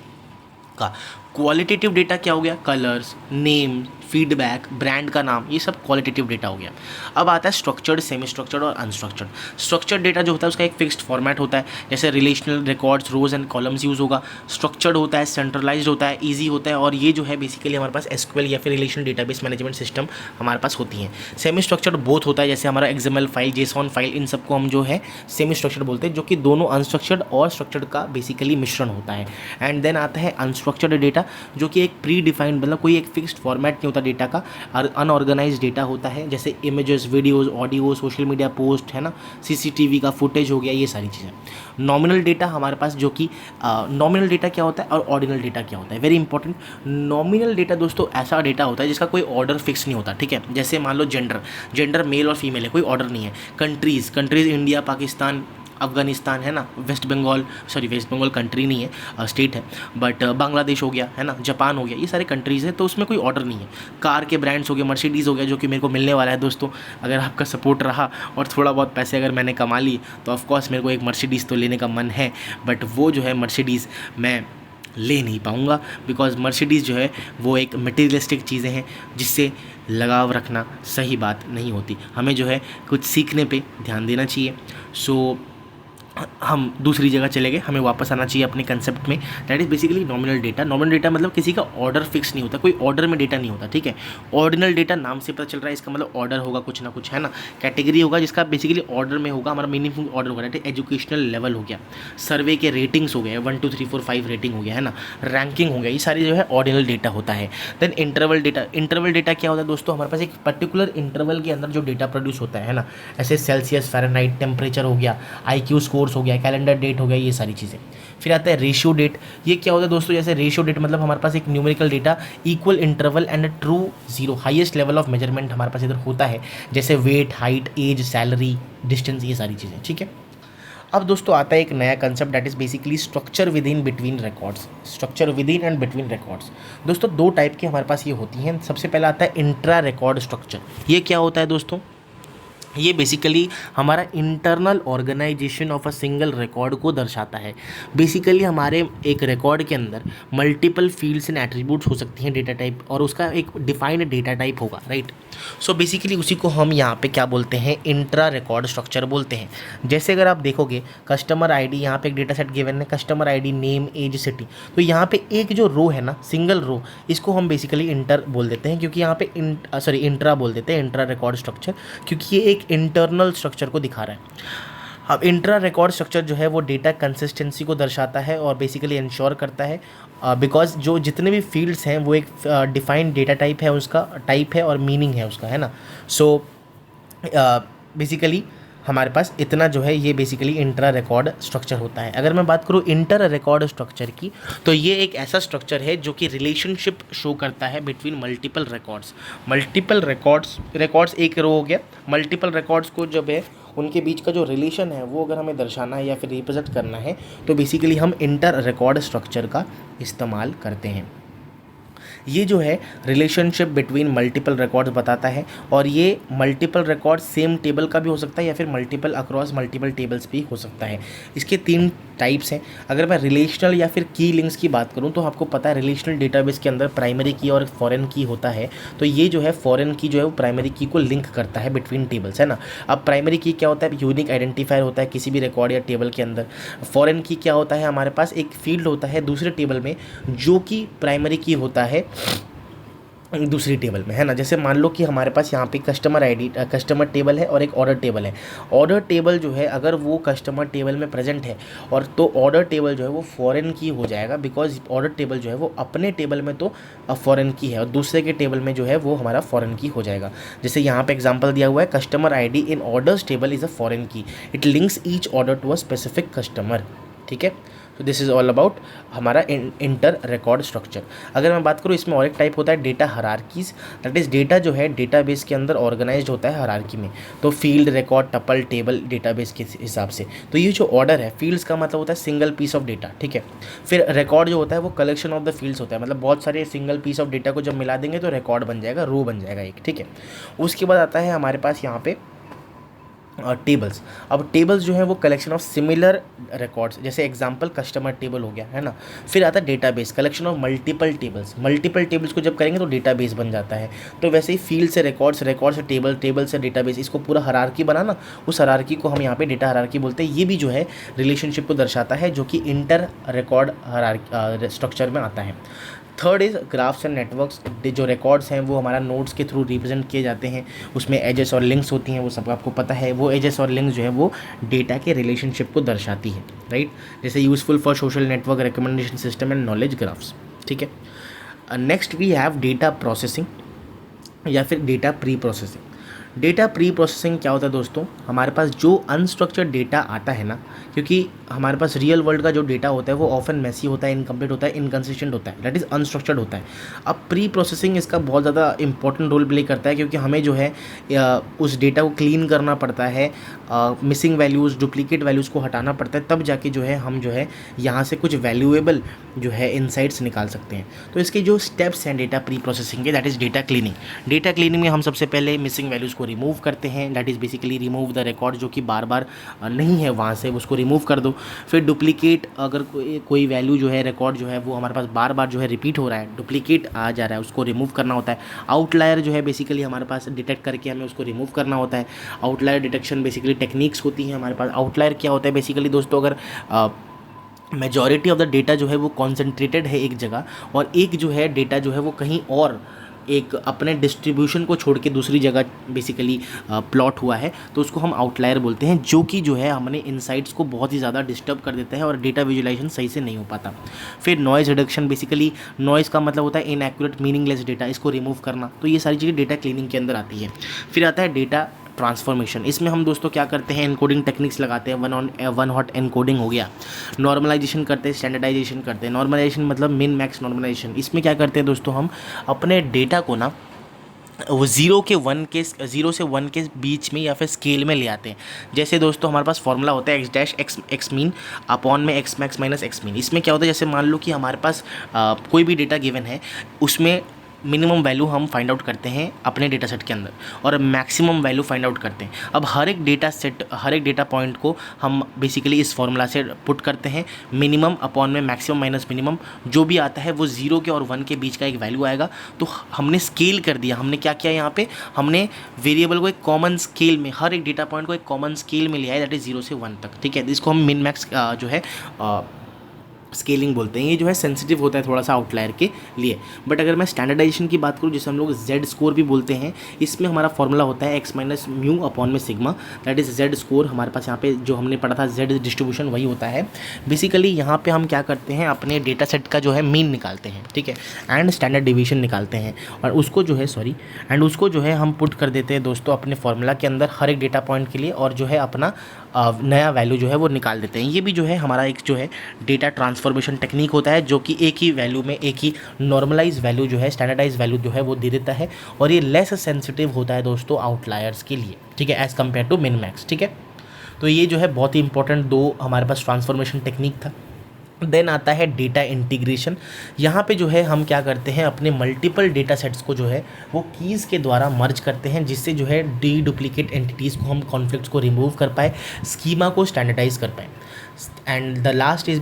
का। क्वालिटेटिव डेटा क्या हो गया, कलर्स, नेम, फीडबैक, ब्रांड का नाम, ये सब क्वालिटेटिव डेटा हो गया। अब आता है स्ट्रक्चर्ड, सेमी स्ट्रक्चर्ड और अनस्ट्रक्चर्ड। स्ट्रक्चर्ड डेटा जो होता है उसका एक फिक्स्ड फॉर्मेट होता है, जैसे relational records, rows and columns use होगा। स्ट्रक्चर्ड होता है, सेंट्रलाइज्ड होता है, ईजी होता है, और ये जो है बेसिकली हमारे पास एसक्यूएल या फिर रिलेशनल डेटाबेस मैनेजमेंट सिस्टम हमारे पास होती हैं। सेमी स्ट्रक्चर्ड बोथ होता है, जैसे हमारा एक्सएमएल फाइल, जेसॉन फाइल, इन सबको हम जो है सेमी स्ट्रक्चर्ड बोलते हैं, जो कि दोनों अनस्ट्रक्चर्ड और स्ट्रक्चर्ड का बेसिकली मिश्रण होता है। एंड देन आता है अनस्ट्रक्चर्ड डेटा, जो कि एक प्री डिफाइंड मतलब कोई एक फिक्स्ड फॉर्मेट नहीं होता डेटा का, अनऑर्गेनाइज डेटा होता है, जैसे images, videos, audio, social media post, है ना, सीसीटीवी का फुटेज हो गया, ये सारी चीज़ें। नॉमिनल डेटा हमारे पास, जो कि नॉमिनल डेटा क्या होता है और ऑर्डिनल डेटा क्या होता है, वेरी इंपॉर्टेंट। नॉमिनल डेटा दोस्तों ऐसा डेटा होता है जिसका कोई ऑर्डर फिक्स नहीं होता, ठीक है। जैसे मान लो जेंडर मेल और फीमेल है, कोई ऑर्डर नहीं है। कंट्रीज़ इंडिया, पाकिस्तान, अफगानिस्तान, है ना, वेस्ट बंगाल कंट्री नहीं है, स्टेट है, बट बांग्लादेश हो गया, है ना, जापान हो गया, ये सारे कंट्रीज़ हैं, तो उसमें कोई ऑर्डर नहीं है। कार के ब्रांड्स हो गए, मर्सिडीज़ हो गया, जो कि मेरे को मिलने वाला है दोस्तों, अगर आपका सपोर्ट रहा और थोड़ा बहुत पैसे अगर मैंने कमा ली तो ऑफकोर्स मेरे को एक मर्सिडीज़ तो लेने का मन है, बट वो जो है मर्सिडीज़ मैं ले नहीं पाऊँगा, बिकॉज मर्सिडीज़ जो है वो एक मटेरियलिस्टिक चीज़ें हैं जिससे लगाव रखना सही बात नहीं होती। हमें जो है कुछ सीखने पे ध्यान देना चाहिए। सो हम दूसरी जगह चले गए, हमें वापस आना चाहिए अपने कंसेप्ट में, that is basically nominal data. Nominal data मतलब किसी का ऑर्डर फिक्स नहीं होता, कोई ऑर्डर में डेटा नहीं होता, ठीक है। ऑर्डिनल डेटा नाम से पता चल रहा है, इसका मतलब ऑर्डर होगा कुछ ना कुछ, है ना, कैटेगरी होगा जिसका बेसिकली ऑर्डर में होगा, हमारा मीनिंगफुल ऑर्डर होगा, दैट एजुकेशनल लेवल हो गया, सर्वे के रेटिंग्स हो गए, 1 2 3 4 5 रेटिंग हो गया, है ना, रैंकिंग हो गया, ये सारी जो है ऑर्डिनल डेटा होता है। देन इंटरवल डेटा क्या होता है दोस्तों, हमारे पास एक पर्टिकुलर इंटरवल के अंदर जो डेटा प्रोड्यूस होता है ना, ऐसे सेल्सियस, फ़ारेनहाइट, टेम्परेचर हो गया, IQ स्कोर्स हो गया, कैलेंडर डेट हो गया, ये सारी चीज़ें। फिर आता है रेशियो डेट। ये क्या होता है दोस्तों, जैसे रेशियो डेट मतलब हमारे पास एक numerical data, equal interval and true zero, highest level of measurement हमारे पास इधर होता है, जैसे weight, height, age, salary, distance, ये सारी चीज़ें, ठीक है। अब दोस्तों आता है एक नया concept, that is basically structure with in between records. Structure with in and between records दोस्तों दो टाइप की हमारे पास ये होती हैं। सबसे पहला आता है इंट्रा रिकॉर्ड स्ट्रक्चर। ये क्या होता है दोस्तों, ये बेसिकली हमारा internal organisation of a single record को दर्शाता है। बेसिकली हमारे एक रिकॉर्ड के अंदर मल्टीपल फील्ड्स एंड एट्रीब्यूट्स हो सकती हैं, डेटा टाइप, और उसका एक डिफाइंड डेटा टाइप होगा, राइट। सो बेसिकली उसी को हम यहाँ पे क्या बोलते हैं, इंट्रा रिकॉर्ड स्ट्रक्चर बोलते हैं। जैसे अगर आप देखोगे कस्टमर आईडी, यहाँ पे एक डेटा सेट गिवन है, customer ID, name, age, city, तो यहाँ पे एक जो रो है ना, सिंगल रो, इसको हम बेसिकली इंटर बोल देते हैं, क्योंकि यहाँ पे इंट्रा बोल देते हैं, इंट्रा रिकॉर्ड स्ट्रक्चर, क्योंकि ये एक इंटरनल स्ट्रक्चर को दिखा रहा है। अब इंट्रा रिकॉर्ड स्ट्रक्चर जो है वो डेटा कंसिस्टेंसी को दर्शाता है और बेसिकली इंश्योर करता है, बिकॉज जो जितने भी फील्ड्स हैं वो एक डिफाइंड डेटा टाइप है, उसका टाइप है और मीनिंग है उसका, है ना। सो बेसिकली हमारे पास इतना जो है ये बेसिकली इंट्रा रिकॉर्ड स्ट्रक्चर होता है। अगर मैं बात करूँ इंटर रिकॉर्ड स्ट्रक्चर की, तो ये एक ऐसा स्ट्रक्चर है जो कि रिलेशनशिप शो करता है between multiple records. Multiple records एक रो हो गया, मल्टीपल रिकॉर्ड्स को जब है उनके बीच का जो रिलेशन है वो अगर हमें दर्शाना है या फिर रिप्रेजेंट करना है तो बेसिकली हम इंटर रिकॉर्ड स्ट्रक्चर का इस्तेमाल करते हैं। ये जो है रिलेशनशिप बिटवीन मल्टीपल रिकॉर्ड्स बताता है, और ये मल्टीपल रिकॉर्ड्स सेम टेबल का भी हो सकता है या फिर मल्टीपल अक्रॉस मल्टीपल टेबल्स भी हो सकता है। इसके 3 टाइप्स हैं। अगर मैं रिलेशनल या फिर की लिंक्स की बात करूं तो आपको पता है रिलेशनल डेटाबेस के अंदर प्राइमरी की और फॉरेन की होता है। तो ये जो है फॉरेन की जो है वो प्राइमरी की को लिंक करता है बिटवीन टेबल्स, है ना। अब प्राइमरी की क्या होता है, यूनिक आइडेंटिफायर होता है किसी भी रिकॉर्ड या टेबल के अंदर। फॉरेन की क्या होता है, हमारे पास एक फील्ड होता है दूसरे टेबल में जो कि प्राइमरी की होता है दूसरी टेबल में, है ना। जैसे मान लो कि हमारे पास यहाँ पे कस्टमर आईडी कस्टमर टेबल है और एक ऑर्डर टेबल है। ऑर्डर टेबल जो है अगर वो कस्टमर टेबल में प्रेजेंट है और तो ऑर्डर टेबल जो है वो फॉरेन की हो जाएगा, बिकॉज ऑर्डर टेबल जो है वो अपने टेबल में तो फॉरेन की है और दूसरे के टेबल में जो है वो हमारा फॉरेन की हो जाएगा। जैसे यहाँ पे एग्जांपल दिया हुआ है, customer ID in orders table is a foreign key, it links each order to a specific customer. ठीक है, तो दिस इज़ ऑल अबाउट हमारा इंटर रिकॉर्ड स्ट्रक्चर। अगर मैं बात करूँ इसमें और एक टाइप होता है data hierarchies, that is data जो है डेटाबेस के अंदर ऑर्गेनाइज्ड होता है हायरार्की में। तो field, record, tuple, table database के हिसाब से। तो ये जो ऑर्डर है, फील्ड्स का मतलब होता है सिंगल पीस ऑफ डेटा, ठीक है। फिर रिकॉर्ड जो होता है वो कलेक्शन ऑफ द फील्ड्स होता है, मतलब बहुत सारे सिंगल पीस ऑफ डेटा को जब मिला देंगे तो रिकॉर्ड बन जाएगा, रो बन जाएगा एक, ठीक है। उसके बाद आता है हमारे पास यहाँ पे टेबल्स। अब टेबल्स जो है वो कलेक्शन ऑफ सिमिलर रिकॉर्ड्स, जैसे एग्जांपल कस्टमर टेबल हो गया, है ना। फिर आता है database, collection of multiple tables. Multiple tables को जब करेंगे तो डेटाबेस बन जाता है। तो वैसे ही फील्ड से रिकॉर्ड्स, रिकॉर्ड से टेबल, टेबल से डेटाबेस, इसको पूरा हायरार्की बनाना, उस हायरार्की को हम यहाँ पे डेटा हायरार्की बोलते हैं। ये भी जो है रिलेशनशिप को दर्शाता है जो कि इंटर रिकॉर्ड हायरार्की स्ट्रक्चर में आता है। Third is graphs and networks. जो रिकॉर्ड्स हैं वो हमारा नोड्स के थ्रू रिप्रेजेंट किए जाते हैं, उसमें एजेस और लिंक्स होती हैं, वो सब आपको पता है। वो एजेस और लिंक्स जो है वो डेटा के रिलेशनशिप को दर्शाती है, राइट। जैसे useful for social network, recommendation system and knowledge graphs, ठीक है। Next we have data processing या फिर data preprocessing. Data preprocessing क्या होता है दोस्तों, हमारे पास जो अनस्ट्रक्चर्ड डेटा आता है ना, क्योंकि हमारे पास रियल वर्ल्ड का जो डेटा होता है वो ऑफन मेसी होता है, इनकम्प्लीट होता है, इनकन्सिस्टेंट होता है, दैट इज़ अनस्ट्रक्चर्ड होता है। अब प्री प्रोसेसिंग इसका बहुत ज़्यादा इंपॉर्टेंट रोल प्ले करता है, क्योंकि हमें जो है उस डेटा को क्लीन करना पड़ता है, मिसिंग वैल्यूज़, डुप्लीकेट वैल्यूज़ को हटाना पड़ता है, तब जाके जो है हम जो है यहाँ से कुछ वैल्यूएबल जो है इनसाइट्स निकाल सकते हैं। तो इसके जो स्टेप्स हैं डेटा प्री प्रोसेसिंग के, that is data cleaning. Data cleaning में हम सबसे पहले मिसिंग वैल्यूज़ को रिमूव करते हैं, that is basically remove the record जो कि बार बार नहीं है वहाँ से, उसको रिमूव कर दो। फिर डुप्लीकेट, अगर कोई वैल्यू जो है, रिकॉर्ड जो है वो हमारे पास बार बार जो है रिपीट हो रहा है, डुप्लीकेट आ जा रहा है, उसको रिमूव करना होता है। आउटलायर जो है बेसिकली हमारे पास डिटेक्ट करके हमें उसको रिमूव करना होता है। आउटलायर डिटेक्शन बेसिकली टेक्निक्स होती हैं हमारे पास। आउटलायर क्या होता है बेसिकली दोस्तों, अगर मेजॉरिटी ऑफ द डेटा जो है वो कॉन्सेंट्रेटेड है एक जगह, और एक जो है डेटा जो है वो कहीं और एक अपने डिस्ट्रीब्यूशन को छोड़ के दूसरी जगह बेसिकली प्लॉट हुआ है, तो उसको हम आउटलायर बोलते हैं, जो कि जो है हमने इनसाइट्स को बहुत ही ज़्यादा डिस्टर्ब कर देता है और डेटा विजुलाइजेशन सही से नहीं हो पाता। फिर नॉइज़ रिडक्शन, बेसिकली नॉइज़ का मतलब होता है इनएक्यूरेट मीनिंगलेस डेटा, इसको रिमूव करना। तो ये सारी चीज़ें डेटा क्लीनिंग के अंदर आती है। फिर आता है डेटा ट्रांसफॉर्मेशन। इसमें हम दोस्तों क्या करते हैं, एनकोडिंग टेक्निक्स लगाते हैं। वन हॉट एनकोडिंग हो गया, नॉर्मलाइजेशन करते हैं, स्टैंडर्डाइजेशन करते हैं। नॉर्मलाइजेशन मतलब मिन मैक्स नॉर्मलाइजेशन। इसमें क्या करते हैं दोस्तों, हम अपने डेटा को ना वो ज़ीरो से वन के बीच में या फिर स्केल में ले आते हैं। जैसे दोस्तों हमारे पास फॉर्मूला होता है X dash X mean upon में X max minus X mean. इसमें क्या होता है, जैसे मान लो कि हमारे पास कोई भी डेटा गिवन है, उसमें मिनिमम वैल्यू हम फाइंड आउट करते हैं अपने डेटा सेट के अंदर और मैक्सिमम वैल्यू फाइंड आउट करते हैं। अब हर एक डेटा पॉइंट को हम बेसिकली इस फॉर्मूला से पुट करते हैं, मिनिमम अपॉन में मैक्सिमम माइनस मिनिमम, जो भी आता है वो 0 के और 1 के बीच का एक वैल्यू आएगा। तो हमने स्केल कर दिया, हमने क्या किया यहाँ पे, हमने वेरिएबल को एक कॉमन स्केल में, हर एक डेटा पॉइंट को एक कॉमन स्केल में लिया है, दैट इज़ 0 से 1 तक, ठीक है। इसको हम मिन मैक्स जो है स्केलिंग बोलते हैं, ये जो है सेंसिटिव होता है थोड़ा सा आउटलायर के लिए। बट अगर मैं स्टैंडर्डाइजेशन की बात करूँ, जिसे हम लोग जेड स्कोर भी बोलते हैं, इसमें हमारा फॉर्मूला होता है एक्स माइनस म्यू अपॉन में sigma, that is Z score. हमारे पास यहाँ पे जो हमने पढ़ा था जेड डिस्ट्रीब्यूशन वही होता है। बेसिकली यहाँ पे हम क्या करते हैं, अपने डेटा सेट का जो है मीन निकालते हैं, ठीक है, एंड स्टैंडर्ड डिवीजन निकालते हैं, और उसको जो है हम पुट कर देते हैं दोस्तों अपने फॉर्मूला के अंदर हर एक डेटा पॉइंट के लिए, और जो है अपना नया वैल्यू जो है वो निकाल देते हैं। ये भी जो है हमारा एक जो है डेटा ट्रांसफॉर्मेशन टेक्निक होता है, जो कि एक ही वैल्यू में एक ही नॉर्मलाइज वैल्यू जो है, स्टैंडर्डाइज वैल्यू जो है वो दे देता है, और ये लेस सेंसिटिव होता है दोस्तों आउटलायर्स के लिए, ठीक है, as compare to min max, ठीक है। तो ये जो है बहुत ही इंपॉर्टेंट दो हमारे पास ट्रांसफॉर्मेशन टेक्निक था। देन आता है डेटा इंटीग्रेशन। यहाँ पे जो है हम क्या करते हैं, अपने मल्टीपल डेटा सेट्स को जो है वो कीज़ के द्वारा मर्ज करते हैं, जिससे जो है डी डुप्लीकेट एंटिटीज़ को हम कॉन्फ्लिक्ट्स को रिमूव कर पाए, स्कीमा को स्टैंडर्डाइज कर पाए। एंड द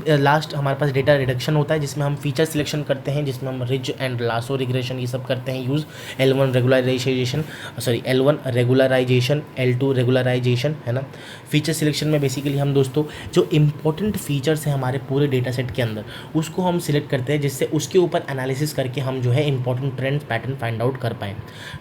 लास्ट हमारे पास डेटा रिडक्शन होता है, जिसमें हम फीचर सिलेक्शन करते हैं, जिसमें हम रिज एंड लासो रिग्रेशन ये सब करते हैं use. L1 regularisation, L2 regularisation, है ना। फीचर सिलेक्शन में बेसिकली हम दोस्तों जो इंपॉर्टेंट फीचर्स हैं हमारे पूरे डेटा सेट के अंदर, उसको हम सिलेक्ट करते हैं, जिससे उसके ऊपर एनालिसिस करके हम जो है important trends pattern find out कर पाएँ।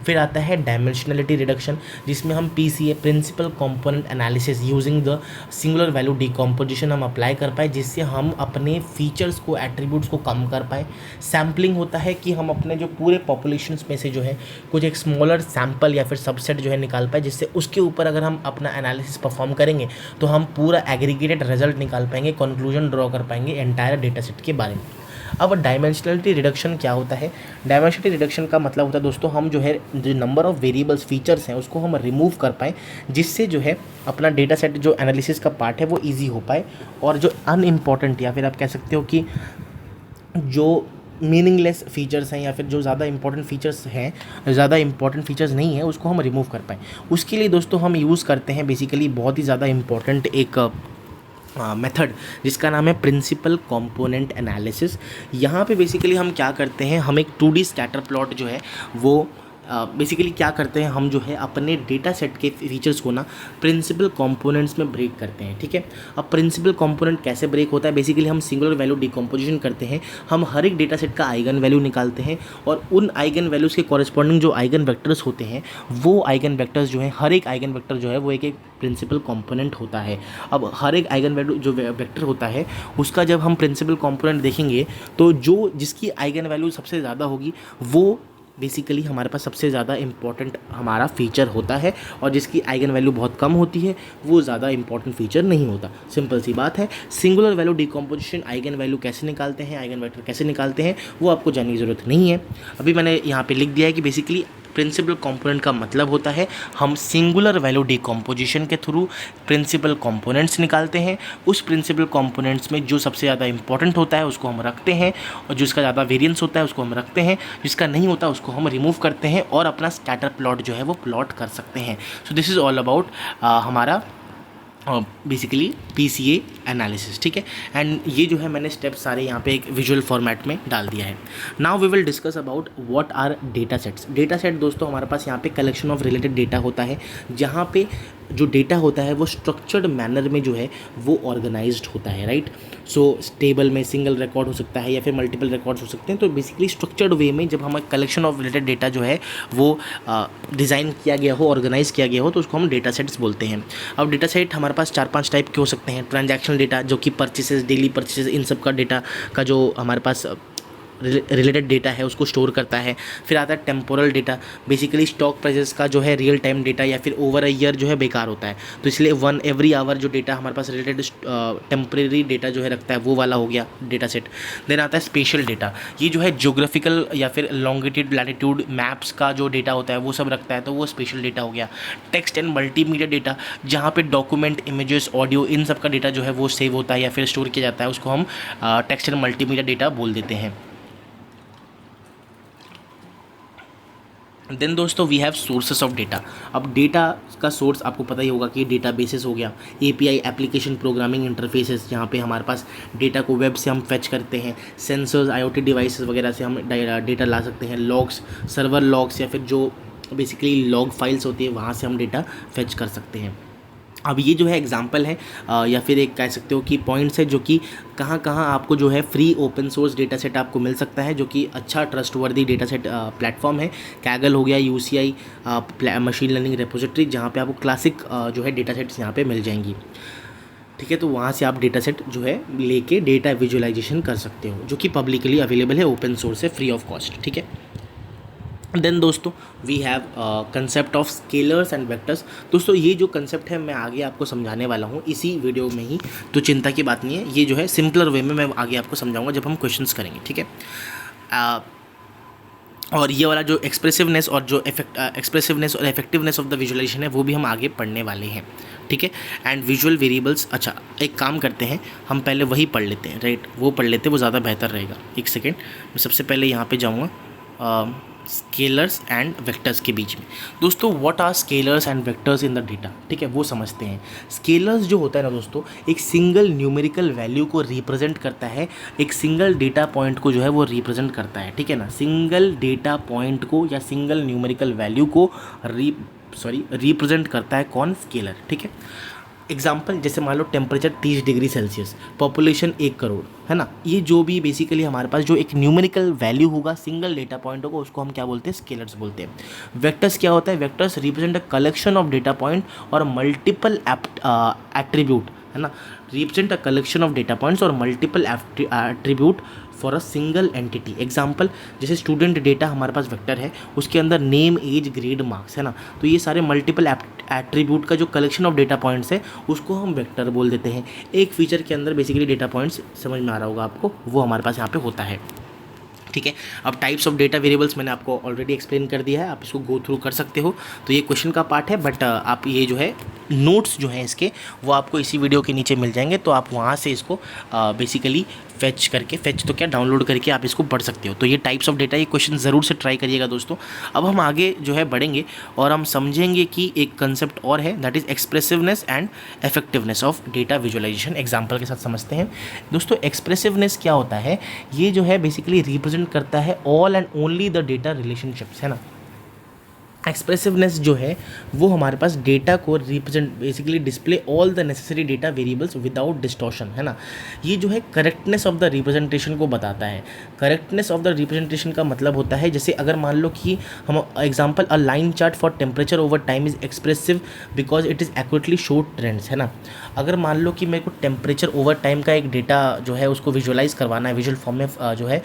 फिर आता है डायमेंशनलिटी रिडक्शन, जिसमें हम PCA principal component analysis using the singular value decomposition हम अप्लाई कर पाए, जिससे हम अपने फीचर्स को, एट्रीब्यूट्स को कम कर पाए। सैम्पलिंग होता है कि हम अपने जो पूरे पॉपुलेशंस में से जो है कुछ एक स्मॉलर सैम्पल या फिर सबसेट जो है निकाल पाए, जिससे उसके ऊपर अगर हम अपना एनालिसिस परफॉर्म करेंगे तो हम पूरा एग्रीगेटेड रिजल्ट निकाल पाएंगे, कंक्लूजन ड्रॉ कर पाएंगे एंटायर डेटा सेट के बारे में। अब डायमेंशनलिटी रिडक्शन क्या होता है? डायमेंशनलिटी रिडक्शन का मतलब होता है दोस्तों, हम जो है जो नंबर ऑफ़ वेरिएबल्स फीचर्स हैं उसको हम रिमूव कर पाएँ, जिससे जो है अपना डेटा सेट जो एनालिसिस का पार्ट है वो ईजी हो पाए, और जो अनइम्पॉर्टेंट या फिर आप कह सकते हो कि जो मीनिंगलेस फीचर्स हैं या फिर जो ज़्यादा इंपॉर्टेंट फीचर्स नहीं है उसको हम रिमूव कर पाएँ। उसके लिए दोस्तों हम यूज़ करते हैं बेसिकली बहुत ही ज़्यादा इंपॉर्टेंट एक मेथड, जिसका नाम है प्रिंसिपल कंपोनेंट एनालिसिस। यहाँ पे बेसिकली हम क्या करते हैं, हम एक 2D स्कैटर प्लॉट जो है वो बेसिकली क्या करते हैं, हम जो है अपने डेटा सेट के फीचर्स को ना प्रिंसिपल कंपोनेंट्स में ब्रेक करते हैं, ठीक है। अब प्रिंसिपल कंपोनेंट कैसे ब्रेक होता है, बेसिकली हम सिंगुलर वैल्यू डिकम्पोजिशन करते हैं, हम हर एक डेटा सेट का आइगन वैल्यू निकालते हैं, और उन आइगन वैल्यूज़ के कॉरेस्पॉन्डिंग जो आइगन वेक्टर्स होते हैं, वो आइगन वेक्टर्स जो है, हर एक आइगन वेक्टर जो है वो एक प्रिंसिपल कंपोनेंट होता है। अब हर एक आइगन वैल्यू जो वेक्टर होता है उसका जब हम प्रिंसिपल कंपोनेंट देखेंगे, तो जो जिसकी आइगन वैल्यू सबसे ज़्यादा होगी वो बेसिकली हमारे पास सबसे ज़्यादा इंपॉर्टेंट हमारा फीचर होता है, और जिसकी आइगन वैल्यू बहुत कम होती है वो ज़्यादा इंपॉर्टेंट फीचर नहीं होता। सिंपल सी बात है। Singular value decomposition, eigen value कैसे निकालते हैं, आइगन वेक्टर कैसे निकालते हैं, वो आपको जानने की ज़रूरत नहीं है। अभी मैंने यहाँ पे लिख दिया है कि बेसिकली प्रिंसिपल कंपोनेंट का मतलब होता है हम सिंगुलर वैल्यू डिकम्पोजिशन के थ्रू प्रिंसिपल कंपोनेंट्स निकालते हैं। उस प्रिंसिपल कंपोनेंट्स में जो सबसे ज़्यादा इंपॉर्टेंट होता है उसको हम रखते हैं, और जिसका ज़्यादा वेरिएंस होता है उसको हम रखते हैं, जिसका नहीं होता उसको हम रिमूव करते हैं, और अपना स्कैटर प्लॉट जो है वो प्लॉट कर सकते हैं। सो दिस इज़ ऑल अबाउट हमारा बेसिकली PCA एनालिसिस, ठीक है। एंड ये जो है मैंने स्टेप्स सारे यहाँ पे एक विजुअल फॉर्मेट में डाल दिया है। Now we will discuss about what are data sets. Data set दोस्तों हमारे पास यहाँ पे कलेक्शन ऑफ रिलेटेड डेटा होता है, जहाँ पे जो डेटा होता है वो स्ट्रक्चर्ड मैनर में जो है वो ऑर्गेनाइज्ड होता है, राइट। सो टेबल में सिंगल रिकॉर्ड हो सकता है या फिर मल्टीपल रिकॉर्ड्स हो सकते हैं। तो बेसिकली स्ट्रक्चर्ड वे में जब हम कलेक्शन ऑफ रिलेटेड डेटा जो है वो डिज़ाइन किया गया हो, ऑर्गेनाइज किया गया हो, तो उसको हम डेटा सेट्स बोलते हैं। अब डेटा सेट हमारे पास 4-5 टाइप के हो सकते हैं। ट्रांजैक्शनल डेटा जो कि परचेसेस, डेली परचेसेस, इन सब का डेटा का जो हमारे पास रिलेटेड डेटा है उसको स्टोर करता है। फिर आता है temporal data, basically stock prices का जो है रियल टाइम डेटा या फिर ओवर अ ईयर जो है बेकार होता है, तो इसलिए 1 एवरी आवर जो डेटा हमारे पास रिलेटेड टेम्परेरी डेटा जो है रखता है वो वाला हो गया डेटा सेट। देन आता है स्पेशल डेटा, ये जो है ज्योग्राफिकल या फिर लॉन्गिट्यूड लैटिट्यूड मैप्स का जो डेटा होता है वो सब रखता है, तो वो स्पेशल डेटा हो गया। टेक्स्ट एंड मल्टीमीडिया डेटा, जहाँ पे डॉक्यूमेंट, इमेजेस, ऑडियो, इन सब का डेटा जो है वो सेव होता है या फिर स्टोर किया जाता है, उसको हम टेक्स्ट एंड मल्टीमीडिया डेटा बोल देते हैं। देन दोस्तों we have sources of data. अब डेटा का सोर्स आपको पता ही होगा कि डेटा बेसिस हो गया, API एप्लीकेशन प्रोग्रामिंग इंटरफेसेस, जहाँ पे हमारे पास डेटा को वेब से हम फेच करते हैं, सेंसर्स, IoT डिवाइसेस वगैरह से हम डेटा ला सकते हैं, लॉग्स, सर्वर लॉग्स या फिर जो बेसिकली लॉग फाइल्स होती है वहाँ से हम डेटा फेच कर सकते हैं। अब ये जो है एग्जाम्पल है या फिर एक कह सकते हो कि पॉइंट्स है जो कि कहाँ कहाँ आपको जो है free open source data set आपको मिल सकता है, जो कि अच्छा ट्रस्टवर्दी डेटा सेट प्लेटफॉर्म है। कैगल हो गया, यूसीआई मशीन लर्निंग रेपोजिटरी, जहाँ पे आपको क्लासिक जो है डेटा सेट्स यहाँ पे मिल जाएंगी। ठीक है, तो वहाँ से आप डेटा सेट जो है लेके डेटा विजुअलाइजेशन कर सकते हो, जो कि पब्लिकली अवेलेबल है, ओपन सोर्स है, फ्री ऑफ कॉस्ट। ठीक है। देन दोस्तों we have concept of scalars and vectors. दोस्तों ये जो कंसेप्ट है मैं आगे आपको समझाने वाला हूँ इसी वीडियो में ही, तो चिंता की बात नहीं है, ये जो है सिंपलर वे में मैं आगे आपको समझाऊंगा जब हम क्वेश्चंस करेंगे। ठीक है। और ये वाला जो एक्सप्रेसिवनेस और जो एक्सप्रेसिवनेस और इफेक्टिवनेस ऑफ द विजुअलाइजेशन है वो भी हम आगे पढ़ने वाले हैं। ठीक है। एंड विजुअल वेरिएबल्स, अच्छा एक काम करते हैं, हम पहले वही पढ़ लेते हैं, राइट, वो पढ़ लेते हैं, वो ज़्यादा बेहतर रहेगा। एक सेकेंड, मैं सबसे पहले यहाँ पे जाऊँगा स्केलर्स एंड वेक्टर्स के बीच में। दोस्तों what are scalars and vectors in the data, ठीक है, वो समझते हैं। स्केलर्स जो होता है ना दोस्तों, एक सिंगल न्यूमेरिकल वैल्यू को रिप्रेजेंट करता है, एक सिंगल डेटा पॉइंट को जो है वो रिप्रेजेंट करता है। ठीक है ना, सिंगल डेटा पॉइंट को या सिंगल न्यूमेरिकल वैल्यू को रिप्रेजेंट करता है कौन? स्केलर। ठीक है। एग्जाम्पल जैसे मान low temperature 30 degree Celsius, population 1 crore, है ना, ये जो भी बेसिकली हमारे पास जो एक न्यूमेरिकल वैल्यू होगा, सिंगल डेटा पॉइंट होगा, उसको हम क्या बोलते हैं? स्केलर्स बोलते हैं। वेक्टर्स क्या होता है? Vectors represent a collection of data point और मल्टीपल एट्रीब्यूट, है ना, represent a collection of data points और multiple attribute for a single entity. Example जैसे स्टूडेंट डेटा हमारे पास वेक्टर है, उसके अंदर नेम, एज, ग्रेड, मार्क्स, है ना, तो ये सारे मल्टीपल एट्रीब्यूट का जो कलेक्शन ऑफ डेटा पॉइंट्स है उसको हम वेक्टर बोल देते हैं। एक फीचर के अंदर बेसिकली डेटा पॉइंट्स, समझ में आ रहा होगा आपको, वो हमारे पास यहाँ पे होता है। ठीक है। अब टाइप्स ऑफ डेटा वेरिएबल्स मैंने आपको ऑलरेडी एक्सप्लेन कर दिया है, आप इसको गो थ्रू कर सकते हो, तो ये क्वेश्चन का पार्ट है, बट आप ये जो है नोट्स जो हैं इसके वो आपको इसी वीडियो के नीचे मिल जाएंगे, तो आप वहाँ से इसको बेसिकली फेच तो क्या डाउनलोड करके आप इसको पढ़ सकते हो। तो ये टाइप्स ऑफ डेटा, ये क्वेश्चन ज़रूर से ट्राई करिएगा दोस्तों। अब हम आगे जो है बढ़ेंगे और हम समझेंगे कि एक कंसेप्ट और है, that is expressiveness and effectiveness of data visualisation. Example के साथ समझते हैं दोस्तों। एक्सप्रेसिवनेस क्या होता है? ये जो है बेसिकली रिप्रेजेंट करता है all and only the data relationships, है ना। एक्सप्रेसिवनेस जो है वो हमारे पास डेटा को represent basically display all the necessary data variables without distortion, है ना। ये जो है करेक्टनेस ऑफ द रिप्रेजेंटेशन को बताता है। करेक्टनेस ऑफ द रिप्रेजेंटेशन का मतलब होता है, जैसे अगर मान लो कि हम example a line chart for temperature over time is expressive because it is accurately show trends, है ना। अगर मान लो कि मेरे को टेम्परेचर ओवर टाइम का एक डेटा जो है उसको विजुअलाइज करवाना है, विजुअल फॉर्म में जो है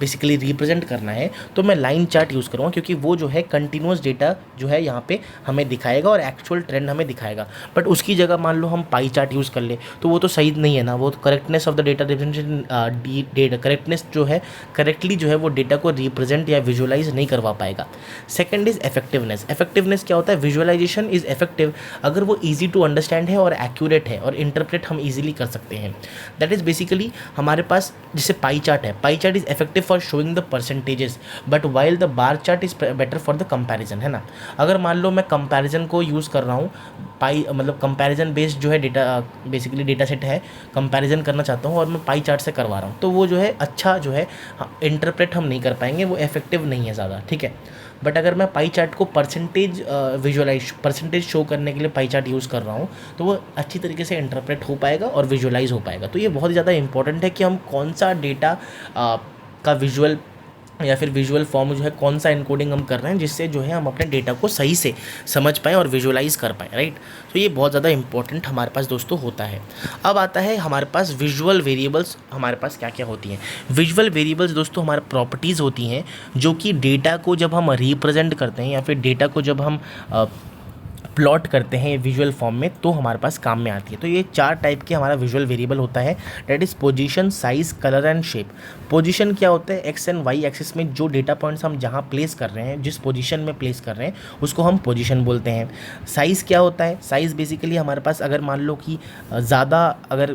बेसिकली रिप्रेजेंट करना है, तो मैं लाइन चार्ट यूज़ करूँगा, क्योंकि वो जो है कंटिन्यूस डेटा जो है यहाँ पे हमें दिखाएगा और एक्चुअल ट्रेंड हमें दिखाएगा। बट उसकी जगह मान लो हम पाई चार्ट यूज़ कर ले तो वो तो सही नहीं है ना, वो correctness of the data representation data correctness जो है करेक्टली जो है वो डेटा को रिप्रेजेंट या विजुअलाइज नहीं करवा पाएगा। Second is effectiveness. इफेक्टिवनेस क्या होता है? विजुअलाइजेशन इज इफेक्टिव अगर वो ईजी टू अंडरस्टैंड है और एक्यूरेट है और इंटरप्रेट हम ईजिली कर सकते हैं। दैट इज़ बेसिकली हमारे पास जैसे पाई चार्ट है, pie chart is effective for showing the percentages but while the bar chart is better for the comparison, है ना। अगर मान लो मैं कंपैरिजन को यूज़ कर रहा हूँ, पाई मतलब कंपैरिजन बेस्ड जो है डेटा बेसिकली डेटा सेट है, कंपैरिजन करना चाहता हूँ और मैं पाई चार्ट से करवा रहा हूँ, तो वो जो है अच्छा जो है इंटरप्रेट हम नहीं कर पाएंगे, वो इफेक्टिव नहीं है ज़्यादा। ठीक है। बट अगर मैं पाई चार्ट को परसेंटेज शो करने के लिए पाई चार्ट यूज़ कर रहा हूँ तो वो अच्छी तरीके से इंटरप्रेट हो पाएगा और विजुअलाइज हो पाएगा। तो ये बहुत ही ज़्यादा इंपॉर्टेंट है कि हम कौन सा डेटा का विजुअल या फिर विजुअल फॉर्म जो है कौन सा इनकोडिंग हम कर रहे हैं, जिससे जो है हम अपने डेटा को सही से समझ पाएँ और विजुअलाइज कर पाएँ, राइट। तो ये बहुत ज़्यादा इंपॉर्टेंट हमारे पास दोस्तों होता है। अब आता है हमारे पास विजुअल वेरिएबल्स, हमारे पास क्या क्या होती हैं। विजुअल वेरिएबल्स दोस्तों हमारे प्रॉपर्टीज़ होती हैं जो कि डेटा को जब हम रिप्रेजेंट करते हैं या फिर डेटा को जब हम प्लॉट करते हैं विजुअल फॉर्म में तो हमारे पास काम में आती है। तो ये 4 टाइप के हमारा विजुअल वेरिएबल होता है, that is position, size, colour and shape. Position क्या होता है? एक्स एंड वाई एक्सिस में जो डेटा पॉइंट्स हम जहाँ प्लेस कर रहे हैं, जिस पोजीशन में प्लेस कर रहे हैं उसको हम पोजीशन बोलते हैं। साइज़ क्या होता है? साइज़ बेसिकली हमारे पास अगर मान लो कि ज़्यादा अगर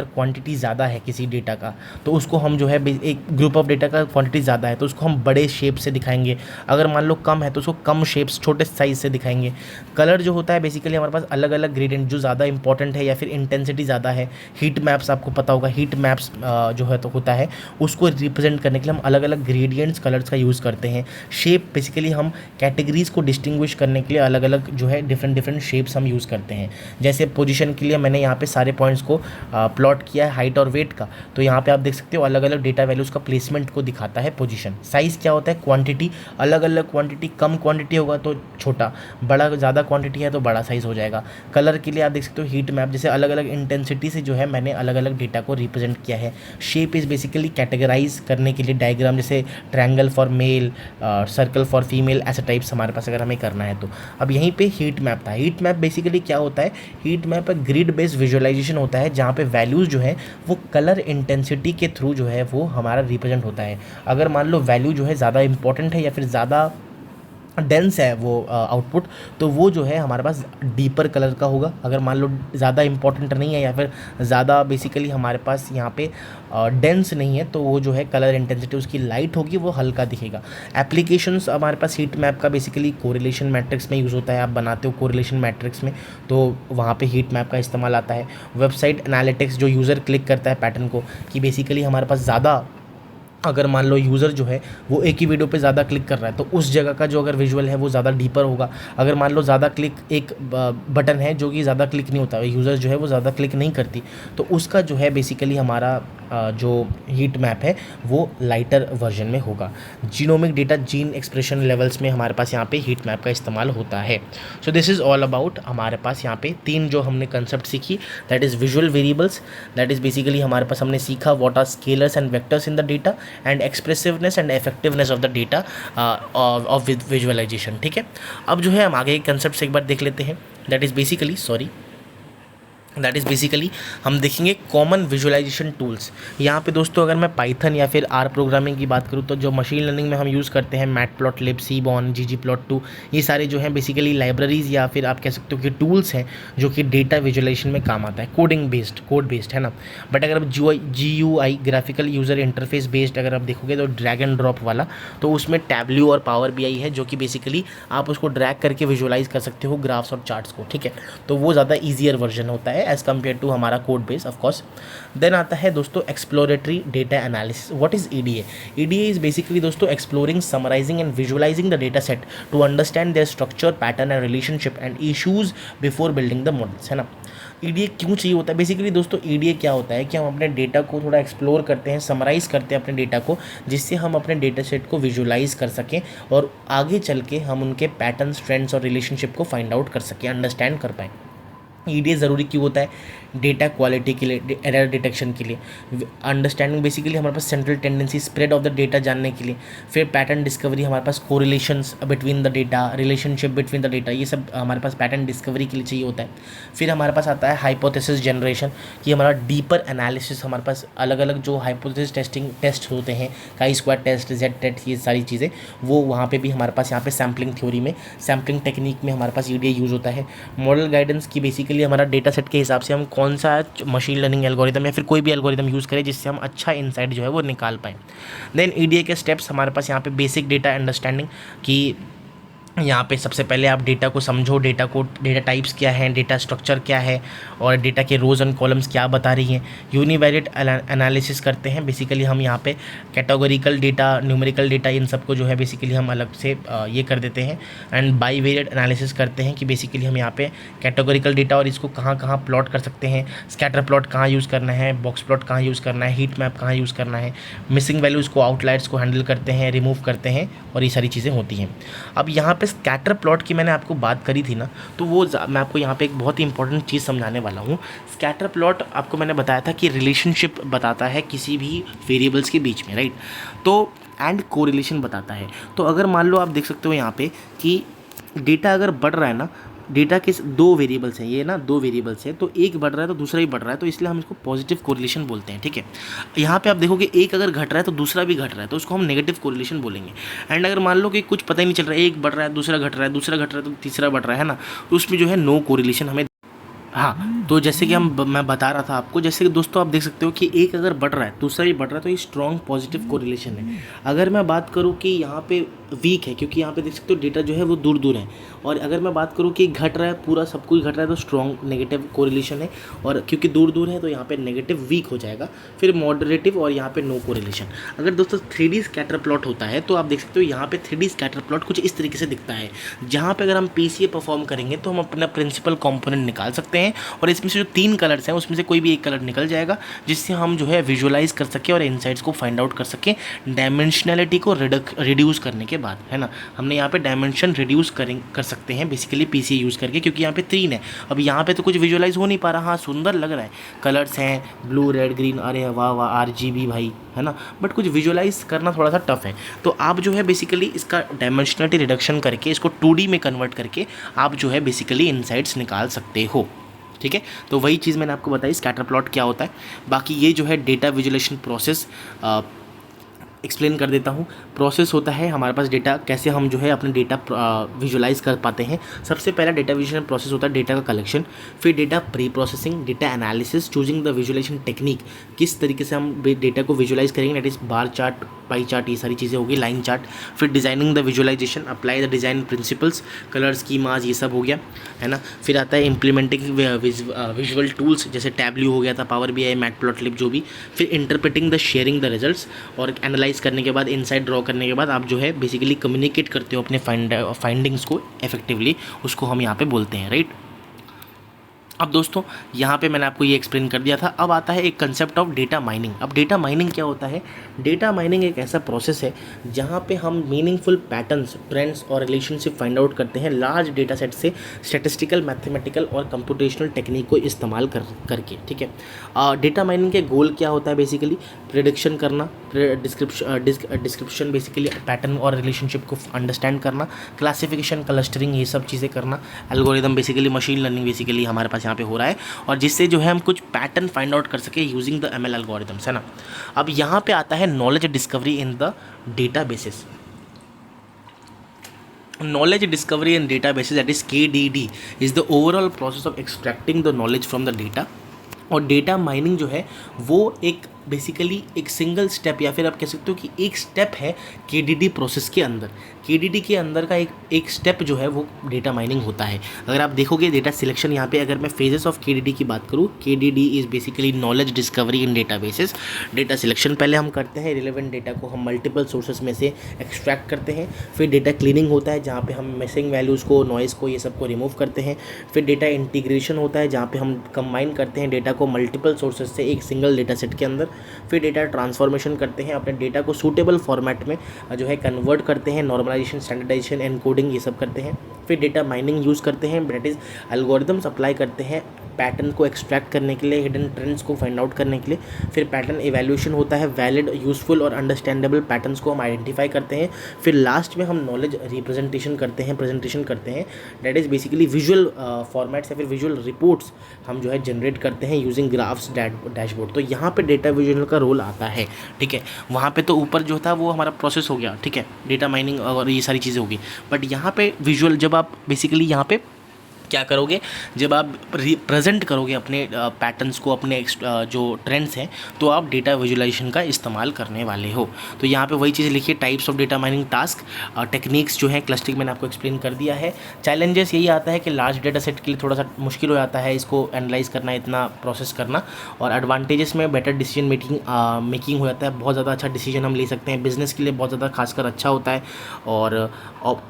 क्वांटिटी ज़्यादा है किसी डेटा का तो उसको हम जो है एक ग्रुप ऑफ डेटा का क्वांटिटी ज़्यादा है तो उसको हम बड़े शेप से दिखाएंगे। अगर मान लो कम है तो उसको कम शेप्स छोटे साइज़ से दिखाएंगे। कलर कलर जो होता है बेसिकली हमारे पास अलग अलग ग्रेडियंट जो ज़्यादा इंपॉर्टेंट है या फिर इंटेंसिटी ज़्यादा है, हीट मैप्स आपको पता होगा, हीट मैप्स जो है तो होता है, उसको रिप्रेजेंट करने के लिए हम अलग अलग ग्रेडियंट्स कलर्स का यूज़ करते हैं। शेप बेसिकली हम कैटेगरीज को डिस्टिंग्विश करने के लिए अलग अलग जो है डिफरेंट डिफरेंट शेप्स हम यूज़ करते हैं। जैसे पोजीशन के लिए मैंने यहाँ पे सारे पॉइंट्स को प्लॉट किया है हाइट और वेट का, तो यहाँ पे आप देख सकते हो अलग अलग डेटा वैल्यूज़ का प्लेसमेंट को दिखाता है पोजीशन। साइज़ क्या होता है, क्वांटिटी, अलग अलग क्वांटिटी, कम क्वांटिटी होगा तो छोटा, बड़ा ज़्यादा क्वांटिटी है तो बड़ा साइज़ हो जाएगा। कलर के लिए आप देख सकते हो हीट मैप, जैसे अलग अलग इंटेंसिटी से जो है मैंने अलग अलग डेटा को रिप्रेजेंट किया है। शेप इज़ बेसिकली कैटेगराइज करने के लिए डायग्राम, जैसे triangle for male, circle for female, ऐसा टाइप्स हमारे पास अगर हमें करना है तो। अब यहीं पे हीट मैप था। हीट मैप बेसिकली क्या होता है, heat map grid based visualisation होता है जहाँ पे वैल्यूज़ जो है वो कलर इंटेंसिटी के थ्रू जो है वो हमारा रिप्रेजेंट होता है। अगर मान लो वैल्यू जो है ज़्यादा इंपॉर्टेंट है या फिर ज़्यादा डेंस है वो आउटपुट, तो वो जो है हमारे पास डीपर कलर का होगा। अगर मान लो ज़्यादा इंपॉर्टेंट नहीं है या फिर ज़्यादा बेसिकली हमारे पास यहाँ पे डेंस नहीं है, तो वो जो है कलर इंटेंसिटी उसकी लाइट होगी, वो हल्का दिखेगा। एप्लीकेशंस हमारे पास हीट मैप का बेसिकली कोरिलेशन मैट्रिक्स में यूज़ होता है। आप बनाते हो कोरिलेशन मैट्रिक्स में, तो वहाँ पे हीट मैप का इस्तेमाल आता है। वेबसाइट एनालिटिक्स, जो यूज़र क्लिक करता है पैटर्न को, कि बेसिकली हमारे पास ज़्यादा, अगर मान लो यूज़र जो है वो एक ही वीडियो पे ज़्यादा क्लिक कर रहा है तो उस जगह का जो अगर विजुअल है वो ज़्यादा डीपर होगा। अगर मान लो ज़्यादा क्लिक, एक बटन है जो कि ज़्यादा क्लिक नहीं होता, यूज़र जो है वो ज़्यादा क्लिक नहीं करती, तो उसका जो है बेसिकली हमारा जो हीट मैप है वो लाइटर वर्जन में होगा। Genomic data, gene expression levels में हमारे पास यहाँ पे हीट मैप का इस्तेमाल होता है। So this is all about, हमारे पास यहाँ पे 3 जो हमने कंसेप्ट सीखी, that is visual variables, that is basically हमारे पास हमने सीखा what are scalars and vectors in the data, and expressiveness and effectiveness of the data of visualisation. ठीक है, अब जो है हम आगे के कंसेप्ट एक बार देख लेते हैं। दैट इज़ बेसिकली हम देखेंगे कॉमन विजुअलाइजेशन टूल्स। यहाँ पे दोस्तों अगर मैं पाइथन या फिर आर प्रोग्रामिंग की बात करूँ तो जो मशीन लर्निंग में हम यूज़ करते हैं, मैटप्लॉटलिब, सीबॉर्न, ggplot2, ये सारे जो हैं बेसिकली लाइब्रेरीज या फिर आप कह सकते हो कि टूल्स हैं जो कि डेटा विजुअलाइजेशन में काम आता है। कोड बेस्ड है ना। बट अगर आप GUI, graphical user interface based अगर आप देखोगे तो ड्रैग एंड ड्रॉप वाला, तो उसमें टैब्ल्यू और पावर BI है जो कि बेसिकली आप उसको ड्रैग करके विजुअलाइज कर सकते हो ग्राफ्स और चार्ट्स को। ठीक है, तो वो ज़्यादा ईजियर वर्जन होता है एज़ कम्पेयर टू हमारा code base of course. Then आता है दोस्तों exploratory data analysis. What is EDA? EDA is basically दोस्तों exploring, summarising and visualising the data set to understand their structure, pattern and relationship and issues before building the models, है ना। EDA क्यों चाहिए होता है? बेसिकली दोस्तों EDA क्या होता है कि हम अपने डेटा को थोड़ा एक्सप्लोर करते हैं, समराइज करते हैं अपने डेटा को, जिससे हम अपने डेटा सेट को विजुअलाइज कर सकें और आगे चल के हम उनके पैटर्न्स, ट्रेंड्स और रिलेशनशिप को फाइंड आउट कर सकें, अंडरस्टैंड कर पाएँ। EDA ज़रूरी क्यों होता है? डेटा क्वालिटी के लिए, एरर डिटेक्शन के लिए, अंडरस्टैंडिंग बेसिकली हमारे पास central tendency, spread of the data जानने के लिए, फिर पैटर्न डिस्कवरी, हमारे पास correlations between the data, relationship between the data, ये सब हमारे पास पैटर्न डिस्कवरी के लिए चाहिए होता है। फिर हमारे पास आता है हाइपोथेसिस जनरेशन, कि हमारा डीपर एनालिसिस, हमारे पास अलग अलग जो हाइपोथेसिस टेस्टिंग टेस्ट होते हैं, chi-square टेस्ट, Z टेस्ट, ये सारी चीज़ें वो वहाँ पे भी हमारे पास यहाँ पे सैम्पलिंग थ्योरी में, सैम्पलिंग टेक्निक में हमारे पास EDA यूज़ होता है। मॉडल गाइडेंस की बेसिकली हमारा डेटा सेट के हिसाब से हम कौन सा मशीन लर्निंग एल्गोरिदम या फिर कोई भी एल्गोरिदम यूज़ करें जिससे हम अच्छा इनसाइट जो है वो निकाल पाएँ। देन EDA के स्टेप्स हमारे पास यहाँ पे बेसिक डेटा अंडरस्टैंडिंग, कि यहाँ पे सबसे पहले आप डेटा को समझो, डेटा टाइप्स क्या हैं, डेटा स्ट्रक्चर क्या है और डेटा के रोज़ एंड कॉलम्स क्या बता रही हैं। यूनिवेरिएट एनालिसिस करते हैं, बेसिकली हम यहाँ पे कैटेगोरिकल डेटा, न्यूमेरिकल डेटा, इन सबको जो है बेसिकली हम अलग से ये कर देते हैं। एंड बाईवेरिएट एनालिसिस करते हैं कि बेसिकली हम यहाँ पे कैटेगोरिकल डेटा और इसको कहाँ कहाँ प्लॉट कर सकते हैं, स्कैटर प्लॉट कहाँ यूज़ करना है, बॉक्स प्लॉट कहाँ यूज़ करना है, हीट मैप कहाँ यूज़ करना है, मिसिंग वैल्यूज़ को, आउटलायर्स को हैंडल करते हैं, रिमूव करते हैं, और ये सारी चीज़ें होती हैं। अब यहाँ पे स्कैटर प्लॉट की मैंने आपको बात करी थी ना, तो वो मैं आपको यहाँ पे एक बहुत ही इंपॉर्टेंट चीज़ समझाने वाला हूँ। स्कैटर प्लॉट आपको मैंने बताया था कि रिलेशनशिप बताता है किसी भी वेरिएबल्स के बीच में, राइट। तो एंड कोरिलेशन बताता है। तो अगर मान लो आप देख सकते हो यहाँ पे कि डेटा अगर बढ़ रहा है ना, डेटा के 2 वेरिएबल्स हैं, ये ना 2 वेरिएबल्स हैं, तो एक बढ़ रहा है तो दूसरा भी बढ़ रहा है, तो इसलिए हम इसको पॉजिटिव कोरिलेशन बोलते हैं। ठीक है, यहाँ पे आप देखोगे एक अगर घट रहा है तो दूसरा भी घट रहा है, तो उसको हम नेगेटिव कोरिलेशन बोलेंगे। एंड अगर मान लो कि कुछ पता ही नहीं चल रहा है, एक बढ़ रहा है, दूसरा घट रहा है, दूसरा घट रहा है तो तीसरा बढ़ रहा है ना, तो उसमें जो है नो कोरिलेशन हमें, हाँ, तो जैसे कि मैं बता रहा था आपको, जैसे कि दोस्तों आप देख सकते हो कि एक अगर बढ़ रहा है दूसरा भी बढ़ रहा है, तो ये स्ट्रॉन्ग पॉजिटिव कोरिलेशन है। अगर मैं बात करूँ कि यहाँ पे वीक है, क्योंकि यहाँ पे देख सकते हो डेटा जो है वो दूर दूर है, और अगर मैं बात करूँ कि घट रहा है, पूरा सब कुछ घट रहा है, तो स्ट्रॉन्ग नेगेटिव कोरिलेशन है, और क्योंकि दूर दूर है तो यहाँ पे नेगेटिव वीक हो जाएगा, फिर मॉडरेटिव, और यहाँ पे नो कोरिलेशन। अगर दोस्तों 3D स्कैटर प्लॉट होता है तो आप देख सकते हो यहाँ पे 3D स्कैटर प्लॉट कुछ इस तरीके से दिखता है, जहाँ पे अगर हम PCA परफॉर्म करेंगे तो हम अपना प्रिंसिपल कंपोनेंट निकाल सकते हैं, और इसमें से जो 3 कलर्स हैं उसमें से कोई भी एक कलर निकल जाएगा, जिससे हम जो है विजुअलाइज कर सकें और इनसाइट्स को फाइंड आउट कर सकें डायमेंशनैलिटी को रिड्यूस करने के बाद, है ना। हमने यहाँ पे डायमेंशन रिड्यूस कर सकते हैं बेसिकली PCA यूज़ करके, क्योंकि यहाँ पे 3 है। अब यहाँ पे तो कुछ विजुअलाइज हो नहीं पा रहा, हाँ सुंदर लग रहा है, कलर्स हैं ब्लू रेड ग्रीन, अरे वाह वाह RGB भाई, है ना, बट कुछ विजुअलाइज करना थोड़ा सा टफ है। तो आप जो है बेसिकली इसका डायमेंशनलिटी रिडक्शन करके इसको 2D में कन्वर्ट करके आप जो है बेसिकली इनसाइट्स निकाल सकते हो, ठीक है। तो वही चीज़ मैंने आपको बताई स्कैटर प्लॉट क्या होता है। बाकी ये जो है डेटा विजुअलाइजेशन प्रोसेस एक्सप्लेन कर देता हूँ। प्रोसेस होता है हमारे पास डेटा, कैसे हम जो है अपने डेटा विजुअलाइज कर पाते हैं। सबसे पहला डेटा विजुअलाइजेशन प्रोसेस होता है डेटा का कलेक्शन, फिर data preprocessing, data analysis, choosing the visualisation technique, किस तरीके से हम डेटा को विजुअलाइज करेंगे, that is bar chart, pie chart, ये सारी चीज़ें होगी, लाइन चार्ट। फिर designing the visualisation, apply the design principles, colour schemas, ये सब हो गया, है ना। फिर आता है इम्प्लीमेंटिंग विजुअल टूल्स, जैसे टैबल्यू हो गया था, पावर BI, मैटप्लॉटलिब, जो भी। फिर interpreting the sharing the results, और एनालाइज करने के बाद, इनसाइट ड्रॉ करने के बाद आप जो है बेसिकली कम्युनिकेट करते हो अपने फाइंडिंग्स को इफेक्टिवली, उसको हम यहाँ पे बोलते हैं, राइट। अब दोस्तों यहाँ पे मैंने आपको ये एक्सप्लेन कर दिया था। अब आता है एक कंसेप्ट ऑफ डेटा माइनिंग। अब डेटा माइनिंग क्या होता है? डेटा माइनिंग एक ऐसा प्रोसेस है जहाँ पे हम मीनिंगफुल पैटर्न्स, ट्रेंड्स और रिलेशनशिप फाइंड आउट करते हैं लार्ज डेटा सेट से, स्टैटिस्टिकल, मैथमेटिकल और कंप्यूटेशनल टेक्निक को इस्तेमाल करके, ठीक है। डेटा माइनिंग के गोल क्या होता है? बेसिकली प्रेडिक्शन करना, डिस्क्रिप्शन बेसिकली पैटर्न और रिलेशनशिप को अंडरस्टैंड करना, क्लासिफिकेशन, क्लस्टरिंग, ये सब चीज़ें करना, algorithm basically machine learning basically हमारे पास यहाँ पे हो रहा है, और जिससे जो है हम कुछ पैटर्न फाइंड आउट कर सके यूजिंग द ML एल्गोरिदम्स, है ना। अब यहाँ पे आता है knowledge discovery in the databases. Knowledge discovery in databases, that is KDD, is the overall process of extracting the knowledge from the data। और डेटा माइनिंग जो है वो एक बेसिकली एक सिंगल स्टेप, या फिर आप कह सकते हो कि एक स्टेप है KDD प्रोसेस के अंदर। KDD के अंदर का एक स्टेप जो है वो डेटा माइनिंग होता है। अगर आप देखोगे डेटा सिलेक्शन, यहाँ पे अगर मैं फेजेस ऑफ KDD की बात करूँ, KDD is basically knowledge discovery in databases. Data selection पहले हम करते हैं, रिलेवेंट डेटा को हम मल्टीपल सोर्सेज में से एक्सट्रैक्ट करते हैं। फिर डेटा क्लीनिंग होता है, जहाँ पे हम मिसिंग वैल्यूज़ को, नॉइज़ को, ये सब को रिमूव करते हैं। फिर डेटा इंटीग्रेशन होता है, जहाँ पे हम कंबाइन करते हैं डेटा को मल्टीपल सोर्सेज से एक सिंगल डेटा सेट के अंदर। फिर डेटा ट्रांसफॉर्मेशन करते हैं, अपने डेटा को सूटेबल फॉर्मेट में जो है कन्वर्ट करते हैं, नॉर्मलाइजेशन, स्टैंडर्डाइजेशन, एनकोडिंग, ये सब करते हैं। फिर डेटा माइनिंग यूज़ करते हैं, दैट इज़ एल्गोरिदम्स अप्लाई करते हैं पैटर्न को एक्सट्रैक्ट करने के लिए, हिडन ट्रेंड्स को फाइंड आउट करने के लिए। फिर पैटर्न इवैल्यूएशन होता है, वैलिड, यूजफुल और अंडरस्टैंडेबल पैटर्न्स को हम आइडेंटिफाई करते हैं। फिर लास्ट में हम नॉलेज रिप्रेजेंटेशन करते हैं, प्रेजेंटेशन करते हैं, that is basically visual formats या फिर विजुअल रिपोर्ट्स हम जो है जनरेट करते हैं यूजिंग ग्राफ्स, डैशबोर्ड। तो यहाँ पे डेटा विजुअल का रोल आता है, ठीक है। वहाँ पे तो ऊपर जो था वो हमारा प्रोसेस हो गया, ठीक है, डेटा माइनिंग और ये सारी चीज़ें होगी। बट यहाँ पे विजुअल, जब आप बेसिकली यहाँ पे क्या करोगे, जब आप प्रेजेंट करोगे अपने पैटर्न्स को, अपने जो ट्रेंड्स हैं, तो आप डेटा विजुअलाइजेशन का इस्तेमाल करने वाले हो। तो यहाँ पे वही चीज़ लिखिए, types of data mining task, techniques जो हैं, क्लस्टरिंग मैंने आपको एक्सप्लेन कर दिया है। चैलेंजेस यही आता है कि लार्ज डेटा सेट के लिए थोड़ा सा मुश्किल हो जाता है इसको एनालाइज करना, इतना प्रोसेस करना। और एडवांटेजेस में बेटर डिसीजन मेकिंग हो जाता है, बहुत ज़्यादा अच्छा डिसीजन हम ले सकते हैं, बिजनेस के लिए बहुत ज़्यादा खासकर अच्छा होता है। और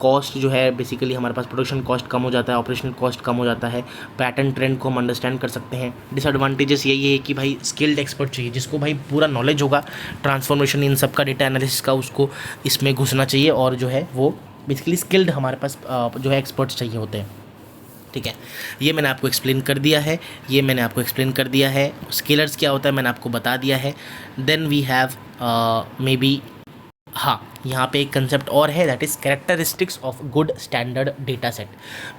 कॉस्ट जो है बेसिकली हमारे पास प्रोडक्शन कॉस्ट कम हो जाता है, ऑपरेशनल कॉस्ट कम हो जाता है, पैटर्न ट्रेंड को हम अंडरस्टैंड कर सकते हैं। डिसएडवांटेजेस यही है कि भाई स्किल्ड एक्सपर्ट चाहिए, जिसको भाई पूरा नॉलेज होगा ट्रांसफॉर्मेशन इन सब का, डेटा एनालिसिस का, उसको इसमें घुसना चाहिए, और जो है वो बेसिकली स्किल्ड हमारे पास जो है एक्सपर्ट्स चाहिए होते हैं, ठीक है। ये मैंने आपको एक्सप्लेन कर दिया है, स्केलर्स क्या होता है मैंने आपको बता दिया है। Then we have maybe, हाँ, यहाँ पे एक कंसेप्ट और है, that is characteristics of good standard data set.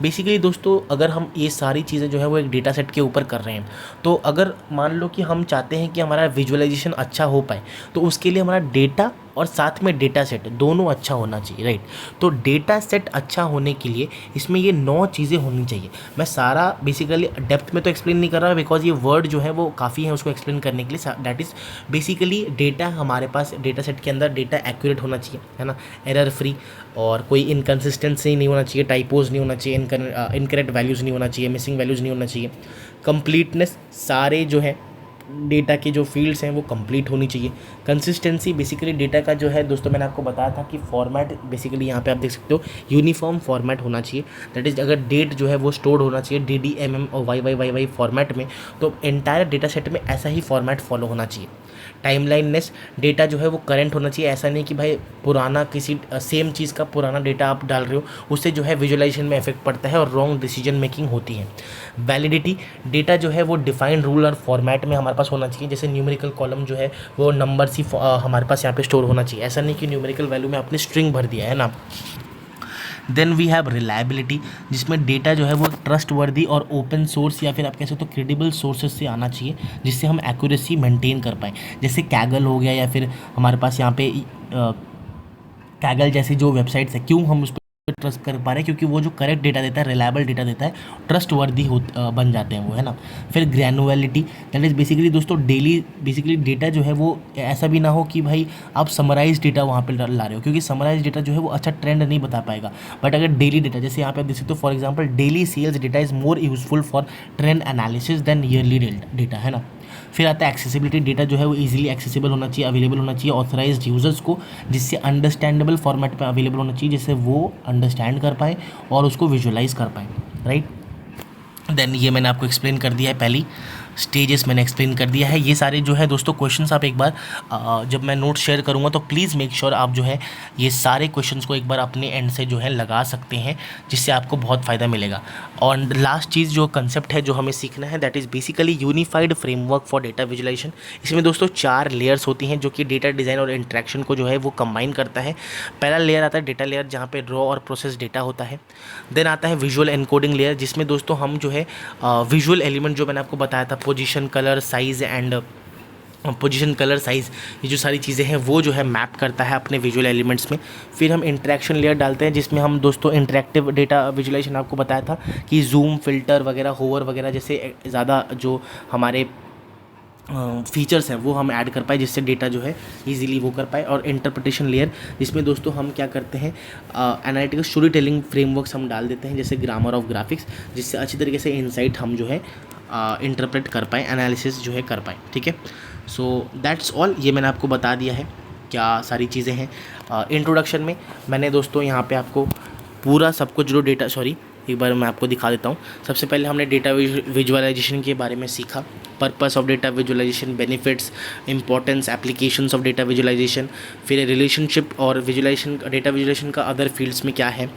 Basically दोस्तों अगर हम ये सारी चीज़ें जो है वो एक डेटा सेट के ऊपर कर रहे हैं, तो अगर मान लो कि हम चाहते हैं कि हमारा विजुअलाइजेशन अच्छा हो पाए, तो उसके लिए हमारा डेटा और साथ में डेटा सेट दोनों अच्छा होना चाहिए, राइट। तो डेटा सेट अच्छा होने के लिए इसमें ये 9 चीज़ें होनी चाहिए। मैं सारा बेसिकली डेप्थ में तो एक्सप्लेन नहीं कर रहा, बिकॉज ये वर्ड जो है वो काफ़ी है उसको एक्सप्लेन करने के लिए। दैट इज़ बेसिकली डेटा, हमारे पास डेटा सेट के अंदर डेटा एक्यूरेट होना चाहिए, है ना, एरर फ्री, और कोई इनकन्सिस्टेंसी नहीं होना चाहिए, टाइपोज नहीं होना चाहिए, इनकरेक्ट वैल्यूज़ नहीं होना चाहिए, मिसिंग वैल्यूज़ नहीं होना चाहिए, कंप्लीटनेस, सारे जो है डेटा के जो फील्ड्स हैं वो कंप्लीट होनी चाहिए, कंसिस्टेंसी, बेसिकली डेटा का जो है दोस्तों मैंने आपको बताया था कि फॉर्मेट, बेसिकली यहाँ पे आप देख सकते हो यूनिफॉर्म फॉर्मेट होना चाहिए। दैट इज़ अगर डेट जो है वो स्टोर्ड होना चाहिए DDMM और YYYY फॉर्मेट में, तो एंटायर डेटा सेट में ऐसा ही फॉर्मेट फॉलो होना चाहिए। टाइमलाइननेस, डेटा जो है वो करंट होना चाहिए, ऐसा नहीं कि भाई पुराना किसी सेम चीज़ का पुराना डेटा आप डाल रहे हो, उससे जो है विजुअलाइजेशन में इफेक्ट पड़ता है और रॉन्ग डिसीजन मेकिंग होती है। वैलिडिटी, डेटा जो है वो डिफाइंड रूल और फॉर्मेट में हमारे पास होना चाहिए, जैसे न्यूमेरिकल कॉलम जो है वो नंबर्स ही हमारे पास यहाँ पे स्टोर होना चाहिए, ऐसा नहीं कि न्यूमेरिकल वैल्यू में आपने स्ट्रिंग भर दिया है ना। देन वी हैव रिलायबिलिटी, जिसमें डेटा जो है वो ट्रस्ट वर्दी और ओपन सोर्स या फिर आप कह सकते हो क्रेडिबल सोर्सेज से आना चाहिए, जिससे हम एक्यूरेसी मेंटेन कर पाएँ। जैसे कैगल हो गया, या फिर हमारे पास यहाँ पे कैगल जैसी जो वेबसाइट्स है, क्यों हम उस पर ट्रस्ट कर पा रहे हैं, क्योंकि वो जो करेक्ट डेटा देता है, रिलायबल डेटा देता है, ट्रस्ट वर्दी बन जाते हैं वो, है ना। फिर ग्रैनुअलिटी, दैट इज़ बेसिकली दोस्तों डेली, बेसिकली डेटा जो है वो ऐसा भी ना हो कि भाई आप समराइज डेटा वहाँ पे ला रहे हो, क्योंकि समराइज डेटा जो है वो अच्छा ट्रेंड नहीं बता पाएगा। बट अगर डेली डेटा, जैसे यहाँ पे आप देख सकते हो, for example daily sales data is more useful for trend analysis than yearly data, है ना। फिर आता है एक्सेसिबिलिटी, डेटा जो है वो इजीली एक्सेसिबल होना चाहिए, अवेलेबल होना चाहिए ऑथराइज्ड यूजर्स को, जिससे अंडरस्टैंडेबल फॉर्मेट पे अवेलेबल होना चाहिए, जिससे वो अंडरस्टैंड कर पाए और उसको विजुअलाइज कर पाए, राइट। देन ये मैंने आपको एक्सप्लेन कर दिया है, पहली स्टेजेस मैंने एक्सप्लेन कर दिया है। ये सारे जो है दोस्तों क्वेश्चंस आप एक बार जब मैं नोट शेयर करूँगा तो प्लीज़ मेक श्योर आप जो है ये सारे क्वेश्चंस को एक बार अपने एंड से जो है लगा सकते हैं, जिससे आपको बहुत फ़ायदा मिलेगा। और लास्ट चीज़ जो कंसेप्ट है जो हमें सीखना है, that is basically unified framework for data visualisation. इसमें दोस्तों 4 लेयर्स होती हैं जो कि डेटा डिज़ाइन और इंटरेक्शन को जो है वो कंबाइन करता है। पहला लेयर आता है डेटा लेयर, जहाँ पे रॉ और प्रोसेस डेटा होता है। देन आता है विजुअल एनकोडिंग लेयर, जिसमें दोस्तों हम जो है विजुअल एलिमेंट जो मैंने आपको बताया था, position, colour, size and position, colour, size, ये जो सारी चीज़ें हैं वो जो है मैप करता है अपने विजुअल एलिमेंट्स में। फिर हम इंटरेक्शन लेयर डालते हैं, जिसमें हम दोस्तों इंटरेक्टिव डेटा विजुअलाइजेशन आपको बताया था कि जूम, फिल्टर वगैरह, होवर वगैरह जैसे ज़्यादा जो हमारे फीचर्स हैं वो हम ऐड कर पाए, जिससे डेटा जो है इजीली वो कर पाए। और इंटरप्रिटेशन लेयर, जिसमें दोस्तों हम क्या करते हैं, एनालिटिकल स्टोरी टेलिंग फ्रेमवर्क्स हम डाल देते हैं, जैसे ग्रामर ऑफ ग्राफिक्स, जिससे अच्छी तरीके से इंसाइट हम जो है इंटरप्रेट कर पाएँ, एनालिसिस जो है कर पाएँ, ठीक है। सो दैट्स ऑल, ये मैंने आपको बता दिया है क्या सारी चीज़ें हैं। इंट्रोडक्शन में मैंने दोस्तों यहाँ पे आपको पूरा सब कुछ जो डेटा, सॉरी एक बार मैं आपको दिखा देता हूँ। सबसे पहले हमने डेटा विजुअलाइजेशन के बारे में सीखा, purpose of data visualisation, benefits, importance, applications of data visualisation, फिर रिलेशनशिप और विजुअलाइजेशन, डेटा विजुअलाइजेशन का अदर फील्ड्स में क्या है,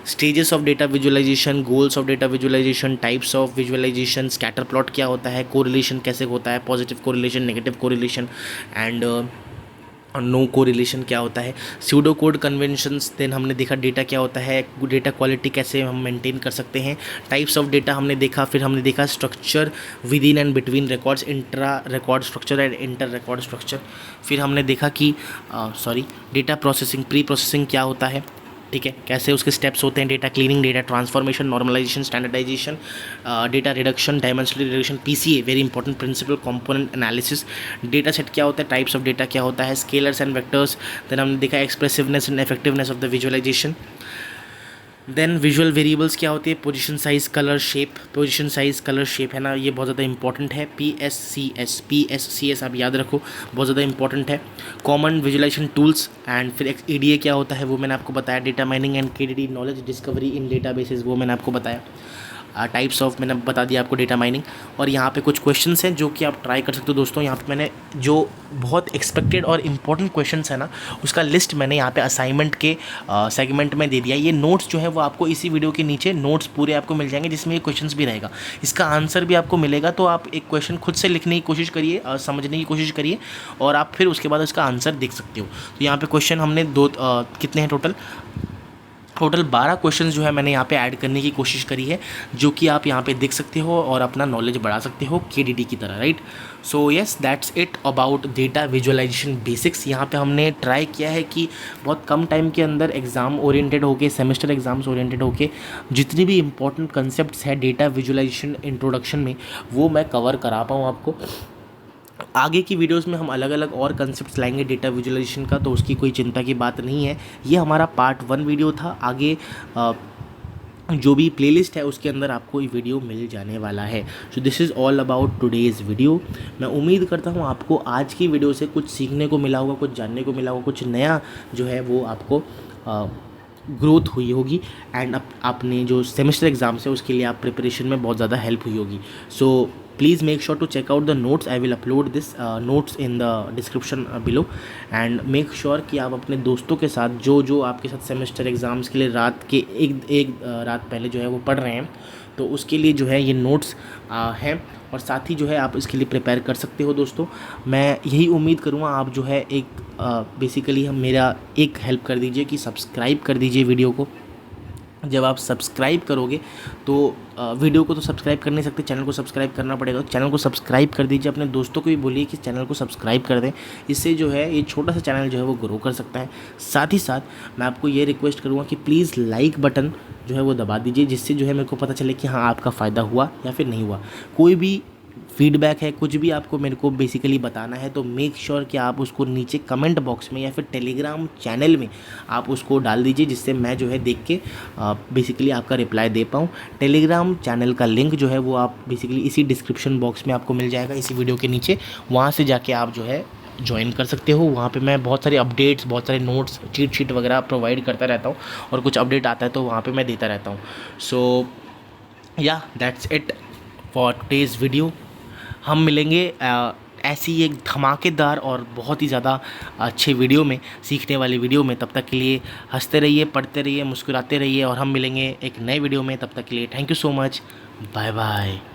stages of data visualisation, goals of data visualisation, types of visualisation, scatter plot क्या होता है, कोरिलेशन कैसे होता है, positive correlation, negative correlation and no correlation क्या होता है, स्यूडो कोड कन्वेंशंस। देन हमने देखा डेटा क्या होता है, डेटा क्वालिटी कैसे हम मेंटेन कर सकते हैं, टाइप्स ऑफ डेटा हमने देखा। फिर हमने देखा structure with in and between records, intra record structure and inter record structure. फिर हमने देखा कि डेटा प्रोसेसिंग, प्री प्रोसेसिंग क्या होता है, ठीक है, कैसे उसके स्टेप्स होते हैं, data cleaning, data transformation, normalisation, standardisation, data reduction, dimensional reduction, PCA very important, principal component analysis, data set क्या होता है, टाइप्स ऑफ डेटा क्या होता है, स्केलर्स एंड वेक्टर्स। देन हमने देखा expressiveness and effectiveness of the visualisation. Then visual variables क्या होती है, position, size, colour, shape, position, size, colour, shape, है ना, ये बहुत ज़्यादा इंपॉर्टेंट है। PSCS आप याद रखो, बहुत ज़्यादा इंपॉर्टेंट है। कॉमन विजुअलाइजेशन टूल्स एंड फिर EDA क्या होता है वो मैंने आपको बताया। Data mining and KDD, knowledge discovery in databases, वो मैंने आपको बताया। टाइप्स ऑफ मैंने बता दिया आपको डेटा माइनिंग। और यहाँ पे कुछ क्वेश्चंस हैं जो कि आप ट्राई कर सकते हो दोस्तों। यहाँ पे मैंने जो बहुत एक्सपेक्टेड और इम्पोर्टेंट क्वेश्चंस है ना, उसका लिस्ट मैंने यहाँ पे असाइनमेंट के सेगमेंट में दे दिया। ये नोट्स जो है वो आपको इसी वीडियो के नीचे नोट्स पूरे आपको मिल जाएंगे, जिसमें ये क्वेश्चंस भी रहेगा, इसका आंसर भी आपको मिलेगा। तो आप एक क्वेश्चन खुद से लिखने की कोशिश करिए, समझने की कोशिश करिए, और आप फिर उसके बाद इसका आंसर देख सकते हो। तो यहाँ पे क्वेश्चन हमने कितने हैं टोटल 12 क्वेश्चंस जो है मैंने यहाँ पे ऐड करने की कोशिश करी है, जो कि आप यहाँ पे देख सकते हो और अपना नॉलेज बढ़ा सकते हो केडीटी की तरह, right. So yes, that's it about data visualisation basics. यहाँ पे हमने ट्राई किया है कि बहुत कम टाइम के अंदर एग्ज़ाम ओरिएंटेड होके, सेमेस्टर एग्ज़ाम्स ओरिएंटेड होके जितनी भी इंपॉर्टेंट कंसेप्ट्स है डेटा विजुअलाइजेशन इंट्रोडक्शन में, वो मैं कवर करा पाऊँ आपको। आगे की वीडियोस में हम अलग अलग और कंसेप्ट्स लाएंगे डेटा विजुअलाइजेशन का, तो उसकी कोई चिंता की बात नहीं है। ये हमारा पार्ट 1 वीडियो था। आगे जो भी प्लेलिस्ट है उसके अंदर आपको ये वीडियो मिल जाने वाला है। So this is all about today's video. मैं उम्मीद करता हूँ आपको आज की वीडियो से कुछ सीखने को मिला होगा, कुछ जानने को मिला होगा, कुछ नया जो है वो आपको ग्रोथ हुई होगी, एंड आपने जो सेमेस्टर एग्ज़ाम्स है उसके लिए आप प्रिपरेशन में बहुत ज़्यादा हेल्प हुई होगी। सो please make sure to check out the notes. I will upload this notes in the description below, and make sure कि आप अपने दोस्तों के साथ जो आपके साथ सेमेस्टर एग्ज़ाम्स के लिए रात के एक रात पहले जो है वो पढ़ रहे हैं, तो उसके लिए जो है ये नोट्स हैं, और साथ ही जो है आप इसके लिए प्रिपेयर कर सकते हो दोस्तों। मैं यही उम्मीद करूँगा आप जो है एक बेसिकली हम मेरा एक हेल्प कर दीजिए कि सब्सक्राइब कर दीजिए वीडियो को। जब आप सब्सक्राइब करोगे तो वीडियो को तो सब्सक्राइब कर नहीं सकते, चैनल को सब्सक्राइब करना पड़ेगा। तो चैनल को सब्सक्राइब कर दीजिए, अपने दोस्तों को भी बोलिए कि चैनल को सब्सक्राइब कर दें। इससे जो है ये छोटा सा चैनल जो है वो ग्रो कर सकता है। साथ ही साथ मैं आपको ये रिक्वेस्ट करूँगा कि प्लीज़ लाइक बटन जो है वो दबा दीजिए, जिससे जो है मेरे को पता चले कि हाँ आपका फ़ायदा हुआ या फिर नहीं हुआ। कोई भी फीडबैक है, कुछ भी आपको मेरे को बेसिकली बताना है, तो मेक श्योर कि आप उसको नीचे कमेंट बॉक्स में या फिर टेलीग्राम चैनल में आप उसको डाल दीजिए, जिससे मैं जो है देख के बेसिकली आपका रिप्लाई दे पाऊँ। टेलीग्राम चैनल का लिंक जो है वो आप बेसिकली इसी डिस्क्रिप्शन बॉक्स में आपको मिल जाएगा, इसी वीडियो के नीचे। वहाँ से जाके आप जो है ज्वाइन कर सकते हो। वहाँ पे मैं बहुत सारे अपडेट्स, बहुत सारे नोट्स, चीट शीट वगैरह प्रोवाइड करता रहता हूँ, और कुछ अपडेट आता है तो वहाँ पे मैं देता रहता हूँ। सो या that's it for today's video. हम मिलेंगे ऐसी एक धमाकेदार और बहुत ही ज़्यादा अच्छे वीडियो में, सीखने वाली वीडियो में। तब तक के लिए हंसते रहिए, पढ़ते रहिए, मुस्कुराते रहिए, और हम मिलेंगे एक नए वीडियो में। तब तक के लिए thank you so much, bye bye.